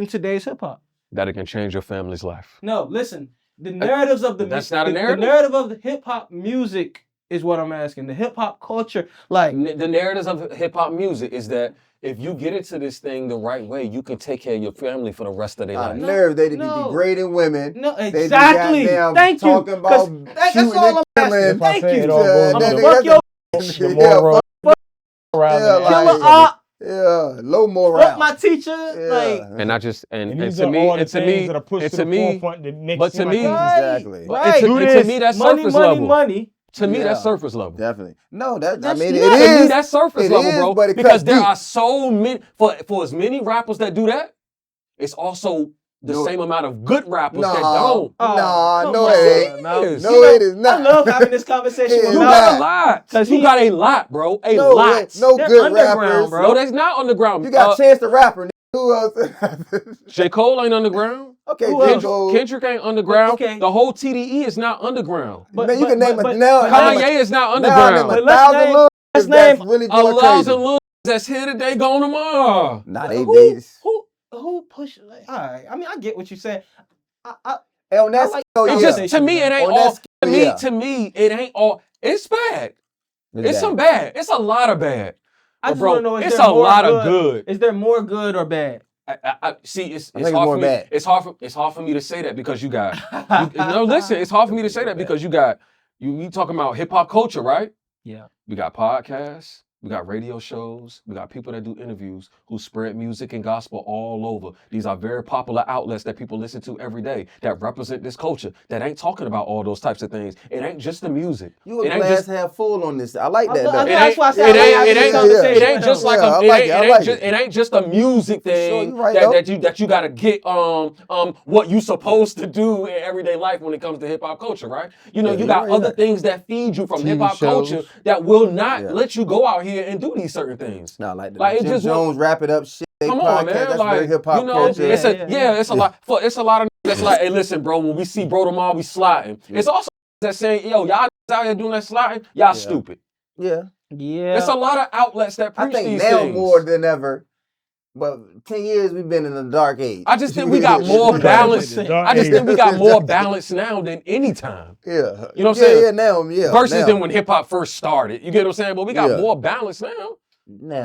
today's hip hop? That it can change your family's life. No, listen. The narratives of that's not a narrative. The narrative of the hip hop music is what I'm asking. The hip hop culture, like the narratives of hip hop music is that if you get into this thing the right way, you can take care of your family for the rest of their life. They be degrading women. No, exactly. Thank you. Talking about that's all I'm asking. Thank you. I'm gonna fuck your low morale. Fuck my teacher. Like, and I just and these to are me all the and to things me that are pushed and to to the me, forefront that makes but to me, exactly. Right. And to me that's surface level. Money. To me, that's surface level. Definitely. No, I mean, to it me, is. that's surface level, bro. But because there are so many, for as many rappers that do that, it's also the same amount of good rappers that don't. No, it ain't. No, it is not. I love having this conversation with you got a lot. You got a lot, bro. A lot. No good rappers. Bro. No, that's not underground. You got Chance the Rapper. Who else? J. Cole ain't underground. Okay, Kendrick ain't underground. Okay. The whole TDE is not underground. But you can name it now. Kanye is not underground. But let's name really 1,000 little that's here today, gone tomorrow. Nah, they days. Who push? Like, all right. I mean, I get what you're saying. To me, it ain't all. To me, it ain't all. It's bad. It's some bad. It's a lot of bad. I just want to know, it's a lot of good. Is there more good or bad? See, it's hard for me. Bad. It's hard for me to say that because you got. Listen, it's hard for me to say that because you got. You talking about hip hop culture, right? Yeah. We got podcasts. We got radio shows. We got people that do interviews who spread music and gospel all over. These are very popular outlets that people listen to every day that represent this culture that ain't talking about all those types of things. It ain't just the music. You a glass half full on this. I like that though. It ain't just like it ain't just a music thing that you gotta get what you supposed to do in everyday life when it comes to hip hop culture, right? You know, you got other things that feed you from hip hop culture that will not let you go out here and do these certain things. No, like Jim Jones wrap it up shit. Come on, man. That's like, very hip hop culture. It's a lot. It's a lot of that's like, hey, listen, bro. When we see bro tomorrow, we sliding. It's also that saying, yo, y'all out here doing that sliding, y'all stupid. Yeah. It's a lot of outlets that preach these things. I think now more than ever. But 10 years we've been in the dark age. I just think we got more balance. I just think we got more balance now than any time. Yeah. You know what I'm saying? Yeah, now. Versus than when hip hop first started. You get what I'm saying? But we got more balance now.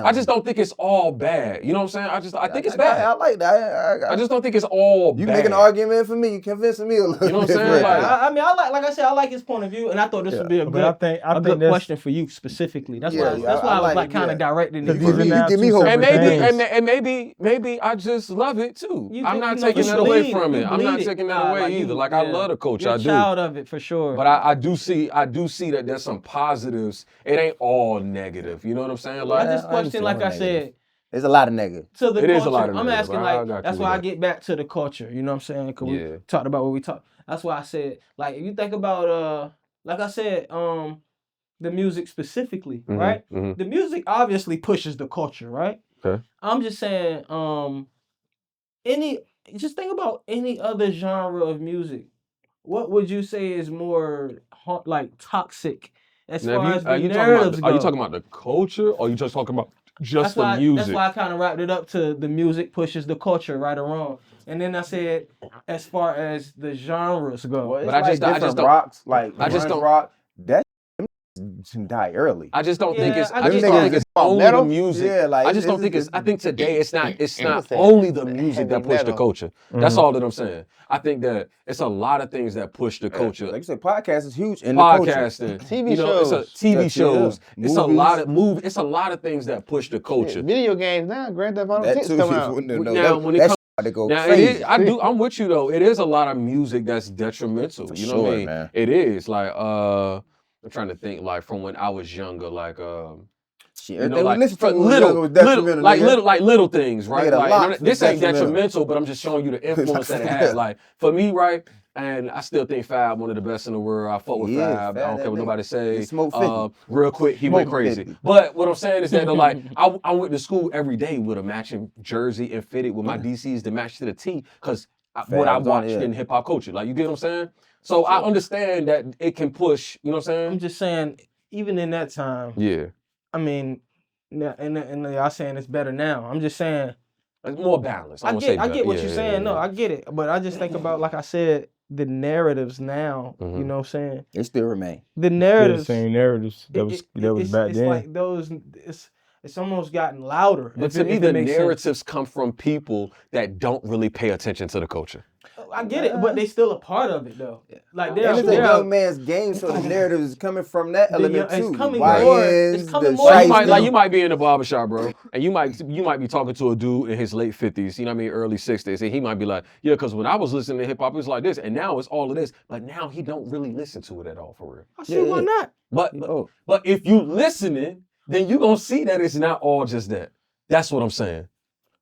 I just don't think it's all bad. You know what I'm saying? I think it's bad. I like that. I just don't think it's all bad. You make an argument for me. You convincing me a little bit. You know what I'm saying? I mean, I like his point of view, and I thought this would be a good question for you specifically. That's why I was like kind of directing it. You give me hope. And maybe I just love it too. I'm not taking that away from it. I'm not taking that away either. Like I love the culture. I do. You're a child of it for sure. But I do see that there's some positives. It ain't all negative. You know what I'm saying? Like, this question, like I said, there's a lot of negative. To the culture, is a lot of I'm negative, asking, that's why I get back to the culture. You know what I'm saying? Because we talked about what we talked. That's why I said, like, if you think about, like I said, the music specifically, right? The music obviously pushes the culture, right? Okay. I'm just saying, just think about any other genre of music. What would you say is more like toxic? As far as the narratives go. Are you talking about the culture, or are you just talking about the music? That's why I kind of wrapped it up to the music pushes the culture, right or wrong. And then I said, as far as the genres go, but I just don't rock. That die early. I just don't think it's. Yeah, I just don't think it's only the music. Yeah, like I just don't think it's. I think today it's not only the music that push the culture. That's all that I'm saying. I think that it's a lot of things that push the culture. Like you said, podcast is huge in Podcasting, the TV you know, shows. it's TV shows. Yeah. It's a lot of movies. It's a lot of things that push the culture. Video games now, Grand Theft Auto that 6 too. come out. Now, when it comes to go now, crazy. I'm with you though. It is a lot of music that's detrimental. You know what I mean? Man. It is like I'm trying to think like from when I was younger, like Shit, you know, like listen to little things, right? Nigga, Like this ain't detrimental. detrimental, but I'm just showing you the influence that it had. Like for me, right? And I still think Fab one of the best in the world. I fuck with He is, Fab. I don't Fab, care what that nobody say. he smoked 50. Real quick, he went Smoked crazy. 50. But what I'm saying is that like I went to school every day with a matching jersey and fitted with my DCs to match to the T because what I Fab's on, watched yeah. in hip hop culture. Like you get what I'm saying? So I understand that it can push. You know what I'm saying? I'm just saying, even in that time, Yeah. I mean, and y'all saying it's better now. I'm just saying, It's more balanced. I get what you're saying. No, I get it. But I just think about, like I said, the narratives now. You know what I'm saying? They still remain. The They're narratives. the same narratives that was back it's then. like those. It's almost gotten louder. But to me, the narratives come from people that don't really pay attention to the culture. I get it, but they still a part of it though. Like And it's a young man's game, so the narrative is coming from that element too. It's coming more. It's coming more. You might be in the barbershop, bro, and you might be talking to a dude in his late 50s, you know what I mean, early 60s, and he might be like, yeah, because when I was listening to hip hop, it was like this, and now it's all of this, but now he don't really listen to it at all for real. I see why not. But if you listening, then you gonna see that it's not all just that. That's what I'm saying.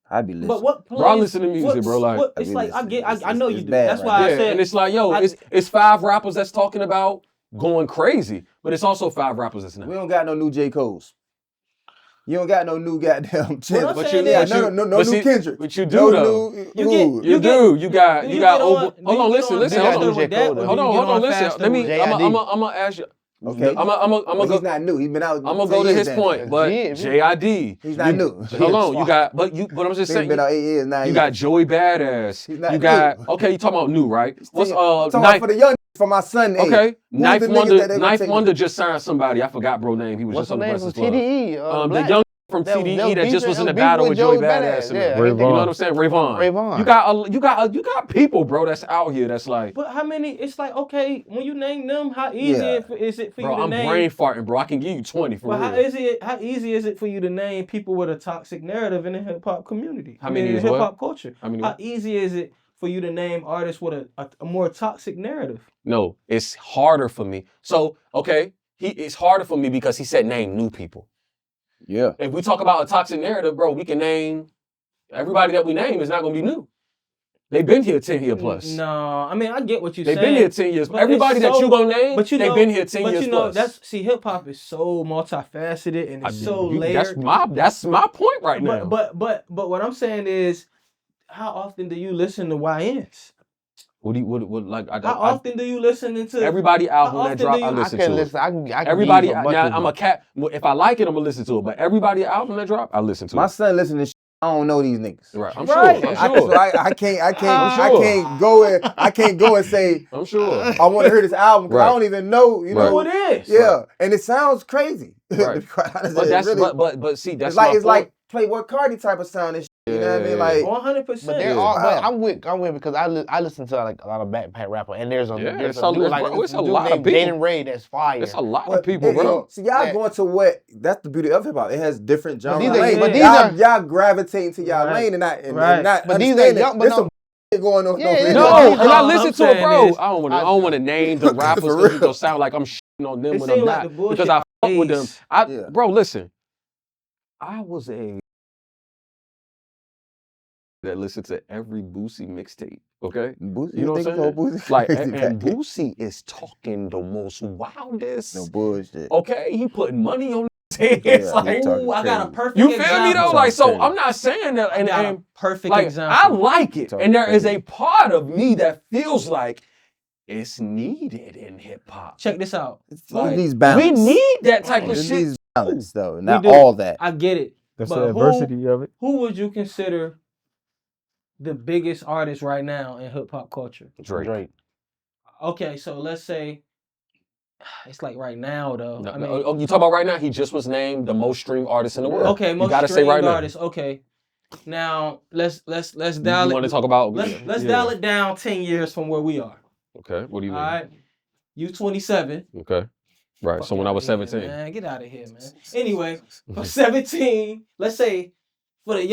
I be listening. But what plays, bro, I listen to music, bro. Like, it's like listening. I know you do. bad That's right why now. I said. and it's like, yo, it's 5 rappers that's talking about going crazy, but it's also 5 rappers that's not. We don't got no new J. Cole's. You don't got no new goddamn Chance. I'm But saying you, is- no new Kendrick. But you do No though. new. You who? get- You do. You got over. Hold on, listen. J. Cole, Hold on, listen. Let me. I'm gonna ask you. Okay. I'm But gonna he's go. not new. He's been out. I'm gonna 10 go to years his now. point, but JID. He's not new. Hold on, you got. But I'm just He's saying. been out 8 years now. You got Joey Badass. He's not You got. new. Okay, you talking about new, right? What's I'm talking about Knife? for the young, for my son. Okay, age. Who's Knife the niggas Wonder. that they gonna Knife take Wonder just signed somebody. I forgot bro name. He was What's just the on the name from Breakfast Club. TDE? The Black. young from That was TDE that just beefing- was in the beefing battle with with Joey Joey Badass. and Badass, them. yeah. You know what I'm saying? Rayvon. Rayvon. You got people, bro, that's out here that's like. But how many? It's like, okay, when you name them, how easy is it for Bro, you to I'm name? brain farting, bro. I can give you 20 for But real. how easy is it for you to name people with a toxic narrative in the hip hop community? How many in is hip what? hop culture? How many How what? easy is it for you to name artists with a more toxic narrative? No, it's harder for me. So, okay, it's harder for me because he said name new people. Yeah. If we talk about a toxic narrative, bro, we can name everybody that we name is not gonna be new. They've been here 10 years plus. No, I mean I get what you're They've saying. been here 10 years. but Everybody it's that you gonna name, but you they've know, been here 10 but years you know, plus. hip hop is so multifaceted and it's so layered. That's my point right now. But what I'm saying is, how often do you listen to YNs? What like? How often do you listen into everybody album how that often drop? do you- I I listen can to listen. it. I can Everybody. give you a Now bunch I'm of- a cat. If I like it, I'm gonna listen to it. But everybody album that drop, I listen to My it. son listen to shit. I don't know these niggas. Right. I'm Right. sure. I'm sure. So I can't go and say I'm sure. I want to hear this album because Right. I don't even know, you know. who it is? Yeah, and it sounds crazy. Right. To be quite honest, But it that's really, but see that's it's like my point. it's like Playboy Cardi type of sound and shit. You know what I mean? Like 100%. But there are, but I'm with because I listen to like a lot of backpack rapper, and there's a it's dude a- like bro, it's a dude lot of named people. Jaden Ray that's fire. It's a lot But of people, it- bro. See, y'all Yeah. going to what? That's the beauty of hip hop. It has different genres. these are- lanes. but these y'all gravitating to y'all Right. lane and not and Right. not But these are understanding young- but there's no- some shit going on. Yeah, over yeah, here. No, Yeah. and I All listen I'm to it, saying bro. is- I don't want to name the rappers For because real. it gonna sound like I'm shitting on them It when I'm seem like not. the bullshit Because I fuck with them. phase. Yeah. Bro, listen. I was a that listened to every Boosie mixtape. Okay, Boosie, you know what I'm saying? Boosie? Like, Crazy and back then. Boosie is talking the most wildest. No bullshit. Okay, he putting money on his head. Yeah, It's he like, talking Ooh, I got a crazy. perfect you feel example. me though? Like, so Crazy. I'm not saying that, I got a and perfect like, example. I like it, Talking and there is crazy. a part of me that feels like it's needed in hip hop. Check this out. Like, These balance. we need that type of It shit. needs balance though, not do. all that. I get it. That's But the adversity of it. Who would you consider the biggest artist right now in hip hop culture? Drake. Drake. Okay, so let's say It's like right now though. No, I no, mean, oh, you talk about right now? He just was named the most streamed artist in the world. okay, you most gotta say streamed right artist. Okay, now let's now. dial You it. want to talk about? Let's dial it down 10 years from where we are. Okay, what do you All mean? right, you 27. Okay, right. Fuck So when I outta was here, 17, man, get out of here, man. Anyway, for 17, let's say for the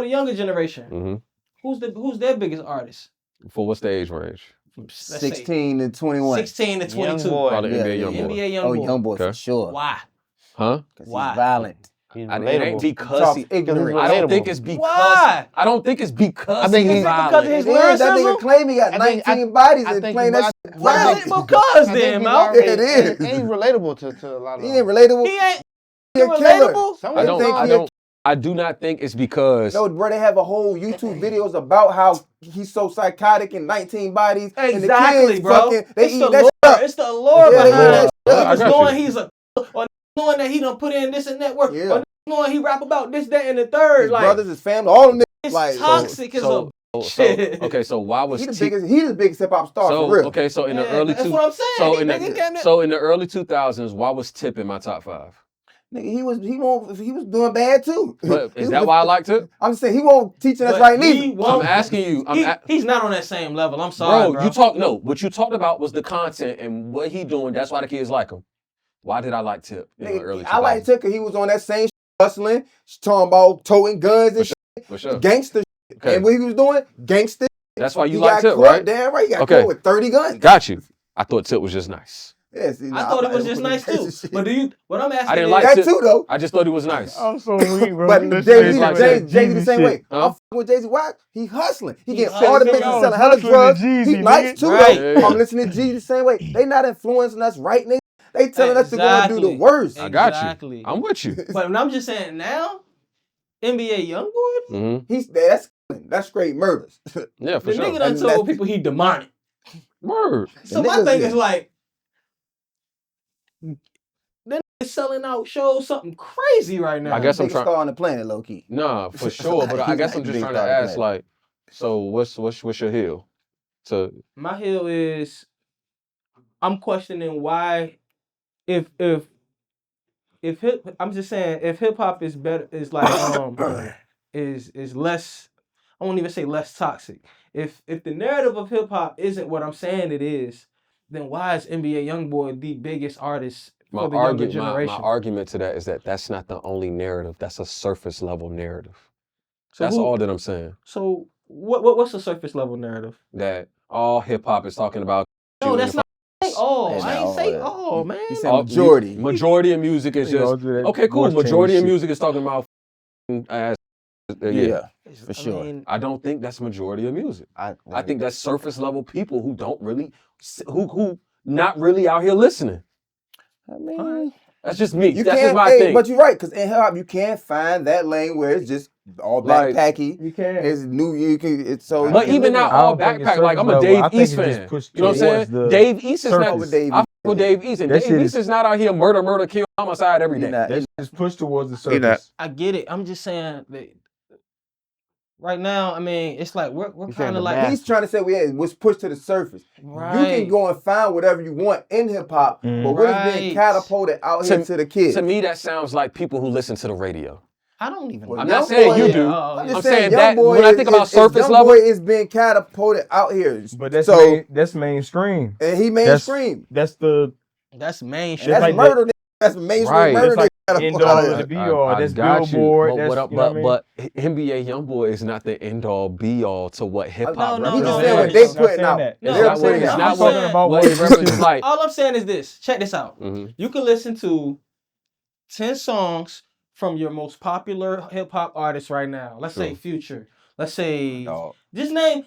younger generation, who's their biggest artist? for what's the age range? Let's say 16 to 21. 16 to 22. Young boy. Probably NBA young boy. NBA young Oh, boy. young boy Okay. for sure. Why? Huh? Because Why? he's violent. He's It ain't relatable. because Talks he, ignorant. I don't think relatable. it's because. Why? I don't think it's because I think he's he's- violent. because of his It is. That lyricism? nigga claim he got I think- 19 bodies I and think playing he- that shit Why wild. is it because I then, think he's Mal? already- It is. And he's relatable to a lot of He ain't relatable. He ain't He a killer. relatable. Some I of don't. his I songs- don't. I do not think it's because. No, bro, they have a whole YouTube videos about how he's so psychotic and 19 bodies. And the Exactly, kids bro. Fucking, they It's eat the that lore. shit up. It's the allure Yeah, they behind eat it. that shit up. I got Knowing you. he's or knowing that he done put in this and that work. Yeah. Or knowing he rap about this, that, and the third. His like brothers, his family, all them niggas. it's Like, toxic as a shit. Okay, so why was he's T- the biggest hip hop star so for real. okay, so in the Yeah, early that's two, what I'm saying. so He in nigga came the in- so in the early 2000s, why was Tip in my top 5? Nigga, he was doing bad too. But is that why I liked Tip? I'm just saying he won't teaching us But right he neither. won't- I'm asking you. He's not on that same level. I'm sorry, bro. You talk no. What you talked about was the content and what he doing. That's why the kids like him. Why did I like Tip in the early 2000s? I like Tip because he was on that same hustling, talking about toting guns and For sure. gangster shit. Okay. And what he was doing, gangster. That's why you He like got Tip, caught, right? Damn right, he got Okay. caught with 30 guns. Got you. I thought Tip was just nice. Yes, I thought it was just nice too. But what I'm asking I didn't is, like that Tip. too though. I just thought he was nice. I'm so weak, bro. But This Jay-Z shit like that Jay-Z the same shit. way. Huh? I'm fucking with Jay-Z. Why? He hustling. He He getting hustling. all the bitches I was selling hella hustling drugs. to Jeezy, He nice nigga. too Right. though. Yeah. I'm listening to Jeezy the same way. They not influencing us right, nigga. They telling us to go and do the Exactly. worst. I got Exactly. you. I'm with you. But when I'm just saying now, NBA YoungBoy, That's straight murders. Yeah, for the sure. nigga done And told that's- people he demonic. Word. So The my niggas thing is- is like, then niggas selling out shows something crazy right now. I guess I'm Biggest trying. star on the planet, low key. Nah, for sure. But I He's guess like I'm just big trying to star ask, planet. like, so what's your heel? To My hill is, I'm questioning why, if hip, I'm just saying if hip hop is better, is like is less. I won't even say less toxic. If the narrative of hip hop isn't what I'm saying it is, then why is NBA YoungBoy the biggest artist for the younger my generation? argument to that is that that's not the only narrative. That's a surface level narrative. So That's who- all that I'm saying. So what's the surface level narrative? That all hip hop is talking about. No, shooting that's not. Oh, That's I not ain't all say that. oh man. He said all- majority. Majority of music is You know, just that okay. Cool. voice change Majority of shit. music is talking about ass. Yeah. For I sure. mean, I don't think that's majority of music. I I think that's surface level people who don't really, who not really out here listening. I mean, That's just me. you That's just can't. my Hey, thing. but you're right, because in hip hop you can't find that lane where it's just all Like, backpacky. you can't. It's new. You can. It's so. But even not I all don't think it's backpack. Like I'm a surface level. I Dave think East it just fan. pushed You know what I'm towards saying? the Dave East is not. surface. Dave I fuck with Dave East, and That Dave shit East is- is not out here murder, kill, homicide every day. That's just pushed towards the He not. surface. I get it. I'm just saying that right now, I mean, it's like we're saying kind the of like mass- He's trying to say was pushed to the surface. right. You can go and find whatever you want in hip hop, but what is being Right. catapulted out here to the kids? To me, that sounds like people who listen to the radio. I don't even. Well, I'm Young not saying Boy- you do. Oh, I'm yeah. just I'm saying, saying Young that Boy when I think about surface Young level- Boy is being catapulted out here. But that's so that's mainstream. and he mainstream. That's the That's main And shit. That's that's like murder. That's mainstream Right. murder. It's like they end catapult all out of here. the be all. I That's got you. Billboard. But, That's, what, you know what I mean? but NBA YoungBoy is not the end all be all to what hip hop No, He no, just no, saying no, what no. they I'm not putting saying out. that. No, They're I'm putting saying- out. I'm not saying- talking about what what it represents. Like, All I'm saying is this. Check this out. mhm. You can listen to 10 songs from your most popular hip hop artist right now. Let's say Sure. Future. Let's say Dog. just name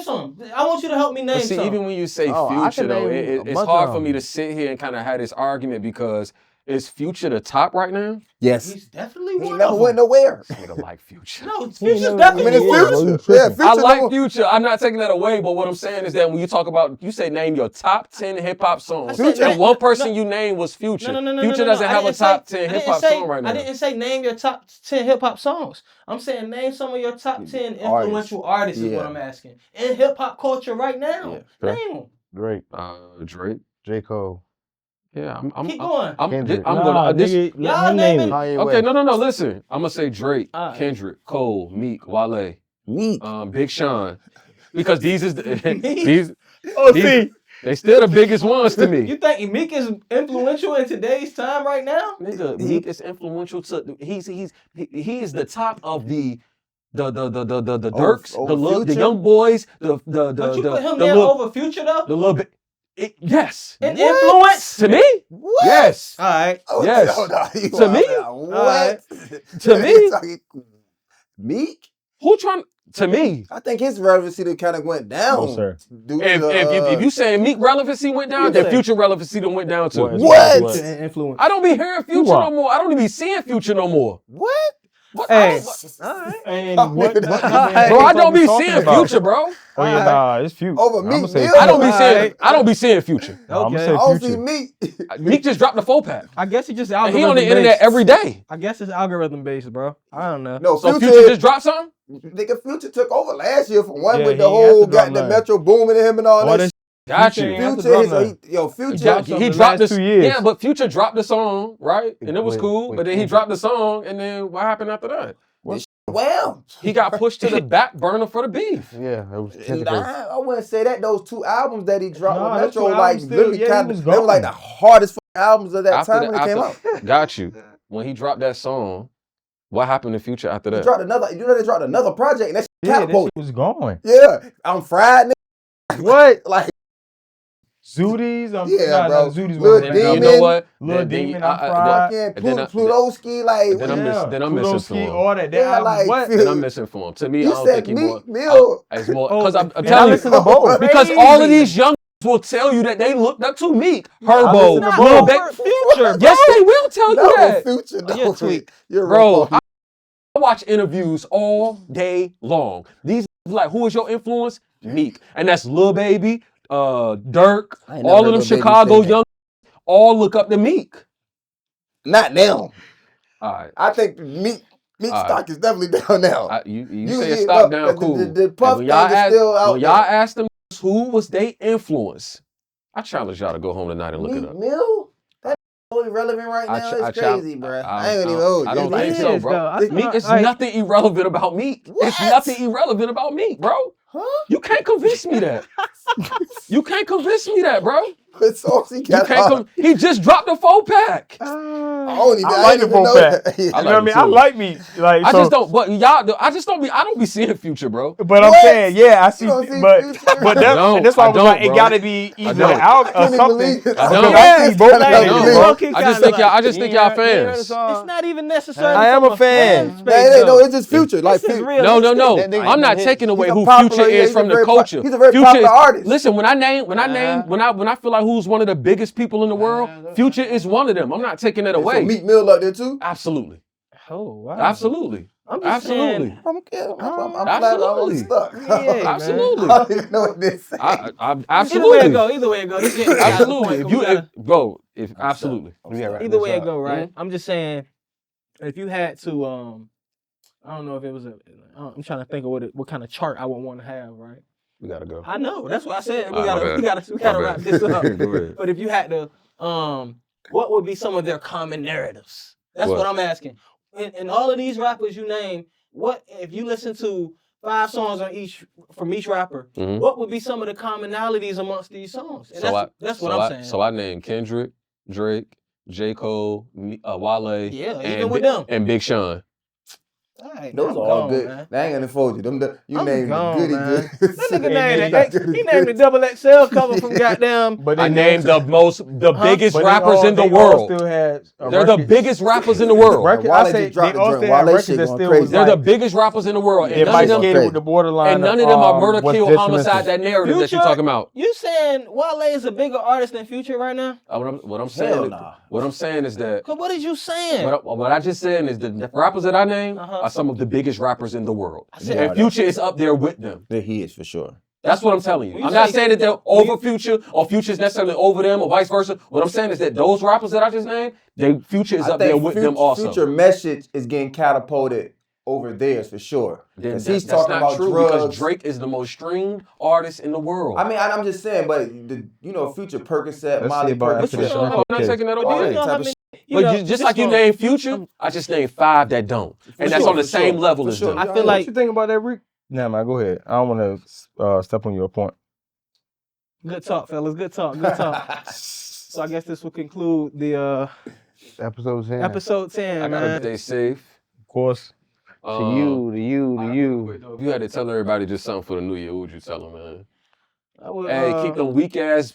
some. I want you to help me name But see, some. even when you say Oh, I Future, can though, name a it's bunch hard of for me them. to sit here and kind of have this argument because is Future the top right now? Yes. He's definitely He one never of went them. nowhere. This nigga like Future. No, He Future's never- I mean, definitely it's Yeah, one of well, them. you Future. Yeah, tripping. I Future like number- Future. I'm not taking that away, but what I'm saying is that when you talk about, you say name your top 10 hip hop songs, Future- and one person you name was Future. No, Future doesn't I have a didn't top say- 10 I hip didn't hop say- song right now. I didn't say name your top 10 hip hop songs. I'm saying name some of your top 10 Artists. influential artists is Yeah. what I'm asking. In hip hop culture right now. Yeah. Name them. Drake, Drake. J. Cole. Yeah, Keep going. I'm Kendrick. gonna. Y'all Okay, name it. Kanye okay, West. no. Listen, I'm gonna say Drake, All right. Kendrick, Cole, Meek, Wale, Meek. Big Sean, because these is Meek? these Oh, these see. they still the biggest ones to me. You think Meek is influential in today's time right now? Nigga, Meek is influential to he is the top of the Dirks, the Future? young boys, But you put him the there little over Future though? the little bit. Yes. In influence? To me? What? Yes. All right. Oh, Yes. hold on. You To are- me? What? To me? Meek? Who trying to me? I think his relevancy kind of went down. No, sir. Due If to, if you saying Meek relevancy went down, then say? Future relevancy done went down too. What? Influence. I don't be hearing Future are? no more. I don't even be seeing Future no more. What? What? Hey. All right. And Fuck what? nigga, what that- Bro, I don't be talking seeing about? Future, bro. Oh yeah, nah, it's Future. Over I'ma Meek say Mill? Future. I don't be seeing. Alright. I don't be seeing Future. Nah, I'ma Okay. say I don't see Future. Meek. Meek just dropped the 4-pack. I guess he just And algorithm he on the based. internet every day. I guess it's algorithm based, bro. I don't know. No, So Future, Future just dropped something? nigga, Future took over last year for one Yeah, with he the ain't have whole to drop got the nothing. Metro booming to him and all All that. this Got Future you. ain't have to Future, drop nothing. He the dropped last this. 2 years. Yeah, but Future dropped the song, right? And it was With- cool. with But then he Kendrick. dropped the song, and then what happened after that? Wow. He got pushed to the back burner for the beef. Yeah, it was Kendrick. Nah, I wouldn't say that. Those 2 albums that he dropped Nah, with those 2 Metro, like, albums still- literally yeah, he kind was of, they were like the gone. hardest fucking albums of that After time the- when it came out. after- Got you. When he dropped that song, what happened in Future after He that? dropped another, you know, they dropped another project and that shit Yeah, that catapulted. shit was going. Yeah, I'm fried, nigga. What? Like, Zooties? Yeah, bro. Zooties Lil wasn't that Demon. You good. know what? Lil Then- Demon, then- I'm fried. fucking and then I- Plutowski, like, then I'm Yeah, then I'm missing Plutowski, for him. all that. That Yeah, album, like, what? feel- Then I'm missing for him. To me, you I don't said think he more. Meek Mill. It's more Oh, because I'm man, telling I you. listen to both. Because all of these young will tell you that they looked up to Meek, Herbo, listen to Lil both. Baby. Future, Yes, they will tell you No, that, Future, no. You're tweak. You're bro. wrong. I watch interviews all day long. These like, who is your influence? Meek, and that's Lil Baby, Dirk, I ain't never all of heard them Lil Baby Chicago say that. young, all look up to Meek. Not now. All right, I think Meek All right. stock is definitely down now. you You say it get stop up, down, cool. the Puff And when y'all thing is ask, still out when y'all there. ask them who was they influence, I challenge y'all to go home tonight and look it Meek up. Mill? That's so irrelevant right I now. ch- it's I chal- crazy, bro. I- I ain't gonna even hold you. I don't It's think like- so, is, bro. though. Meek is Like- nothing irrelevant about Meek. It's What? nothing irrelevant about Meek, bro. Huh? You can't convince me that. You can't convince me that, bro. What songs he You got can't. on? He just dropped a 4-pack. I don't even, I I like didn't the even know 4-pack. that. Yeah. You know what I mean? too. I like me. Like, I so- just don't. But y'all, I just don't be. I don't be seeing Future, bro. But I'm What? saying, yeah, I see, You don't see but Future? but I don't, that's why I was I like, don't, it bro. gotta be either don't. out I or can't even something. believe it. I don't. Because I see both Like, sides. I don't. you bro. low-key I just kinda think y'all. I like- just think You y'all ain't heard the fans. song? It's not even necessarily. I am from a fan. space, No, though. it's just Future. Like, This is Future. real. No, That nigga I'm not hit. taking away He's a who popular- Future yeah, is he's from a the very culture. he's a very Future popular is, artist. Listen, when I feel like who's one of the biggest people in the world, Future is one of them. I'm not taking it So away. Meek Mill up there too. Absolutely, Oh wow. absolutely, I'm just absolutely, saying- I'm flat. Absolutely. I'm stuck. Yeah, absolutely. I don't even know what this. Is. I, Either way absolutely, it go. Either way it go. This getting to the absolutely. point If where you, we gotta- bro, if absolutely. either way it go, right? I'm just saying, if you had to, I don't know if it was I'm trying to think of what kind of chart I would want to have, right? We gotta go. I know. That's what I said. All right, We gotta My wrap bad. this up. Go ahead. But if you had to, what would be some of their common narratives? That's what I'm asking. In all of these rappers you name, what if you listen to 5 songs from each rapper? Mhm. What would be some of the commonalities amongst these songs? And that's what I'm saying. So I named Kendrick, Drake, J. Cole, Wale, Yeah, and even with them. and Big Sean. All right, Those I'm are all gone, good. man. They ain't gonna fold you. You I'm named gone, the goody man. good. That nigga named he named the double XL cover from goddamn. But I they named the biggest but they rappers all- in the they all world. Still had a They're the record. biggest rappers in the world. Record, Wale I say just dropped they the all joint. still had Wale records shit that going still crazy. was They're like, the biggest rappers in the world. it And none might of them, skate crazy. with the borderline. and none of them are murder, what's kill, detrimental. homicide, that narrative that you're Future? talking about. You saying Wale is a bigger artist than Future right now? What I'm Hell saying, nah. what I'm saying is that Cause what is you saying? what I just said is the rappers that I named Uh-huh. are some of the biggest rappers in the world, said- and Future is up there with them. That he is for sure. That's what I'm telling you. You I'm not say- saying that they're over Future or Future's necessarily over them or vice versa. What I'm saying is that those rappers that I just named, Future is I up there think with them also. Future message is getting catapulted over theirs for sure. Then Because that's he's talking not about true drugs. because Drake is the most streamed artist in the world. I mean, I'm just saying, but Future, Percocet, Let's Molly, see about But you after know this how I'm not taking that But do you away. know how type of many? But just like you named Future, I just named 5 that don't. And that's sure, on the for same sure, level for as sure. them. I feel What like you think about that, Rick? Nah, man, go ahead. I don't want to step on your point. good talk, fellas. Good talk. Good talk. So I guess this will conclude the Episode 10. episode 10, I gotta man. stay safe. Of course. To you. If you had to tell everybody just something for the new year, what would you tell them, man? I would, Hey, keep them weak ass.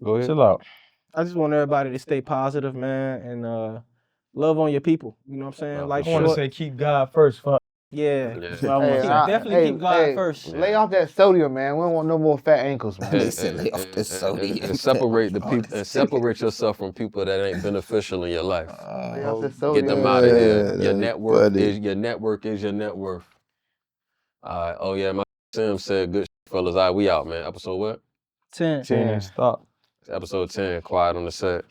Go ahead. Chill out. I just want everybody to stay positive, man, and love on your people. You know what I'm saying? Nah, Like for I want to sure. say keep God first. Fuck. yeah. Yeah. That's what I want. Definitely hey, keep God hey, first. Lay off that sodium, man. We don't want no more fat ankles, man. They said lay off the sodium. And separate the people and separate yourself from people that ain't beneficial in your life. Lay off that Get sodium. them out of here. Your that's net worth funny. is your net worth. Oh yeah, my Sim said good shit, fellas. All right, we out, man. Episode what? 10. 10 and stop. Episode 10, Quiet on the Set.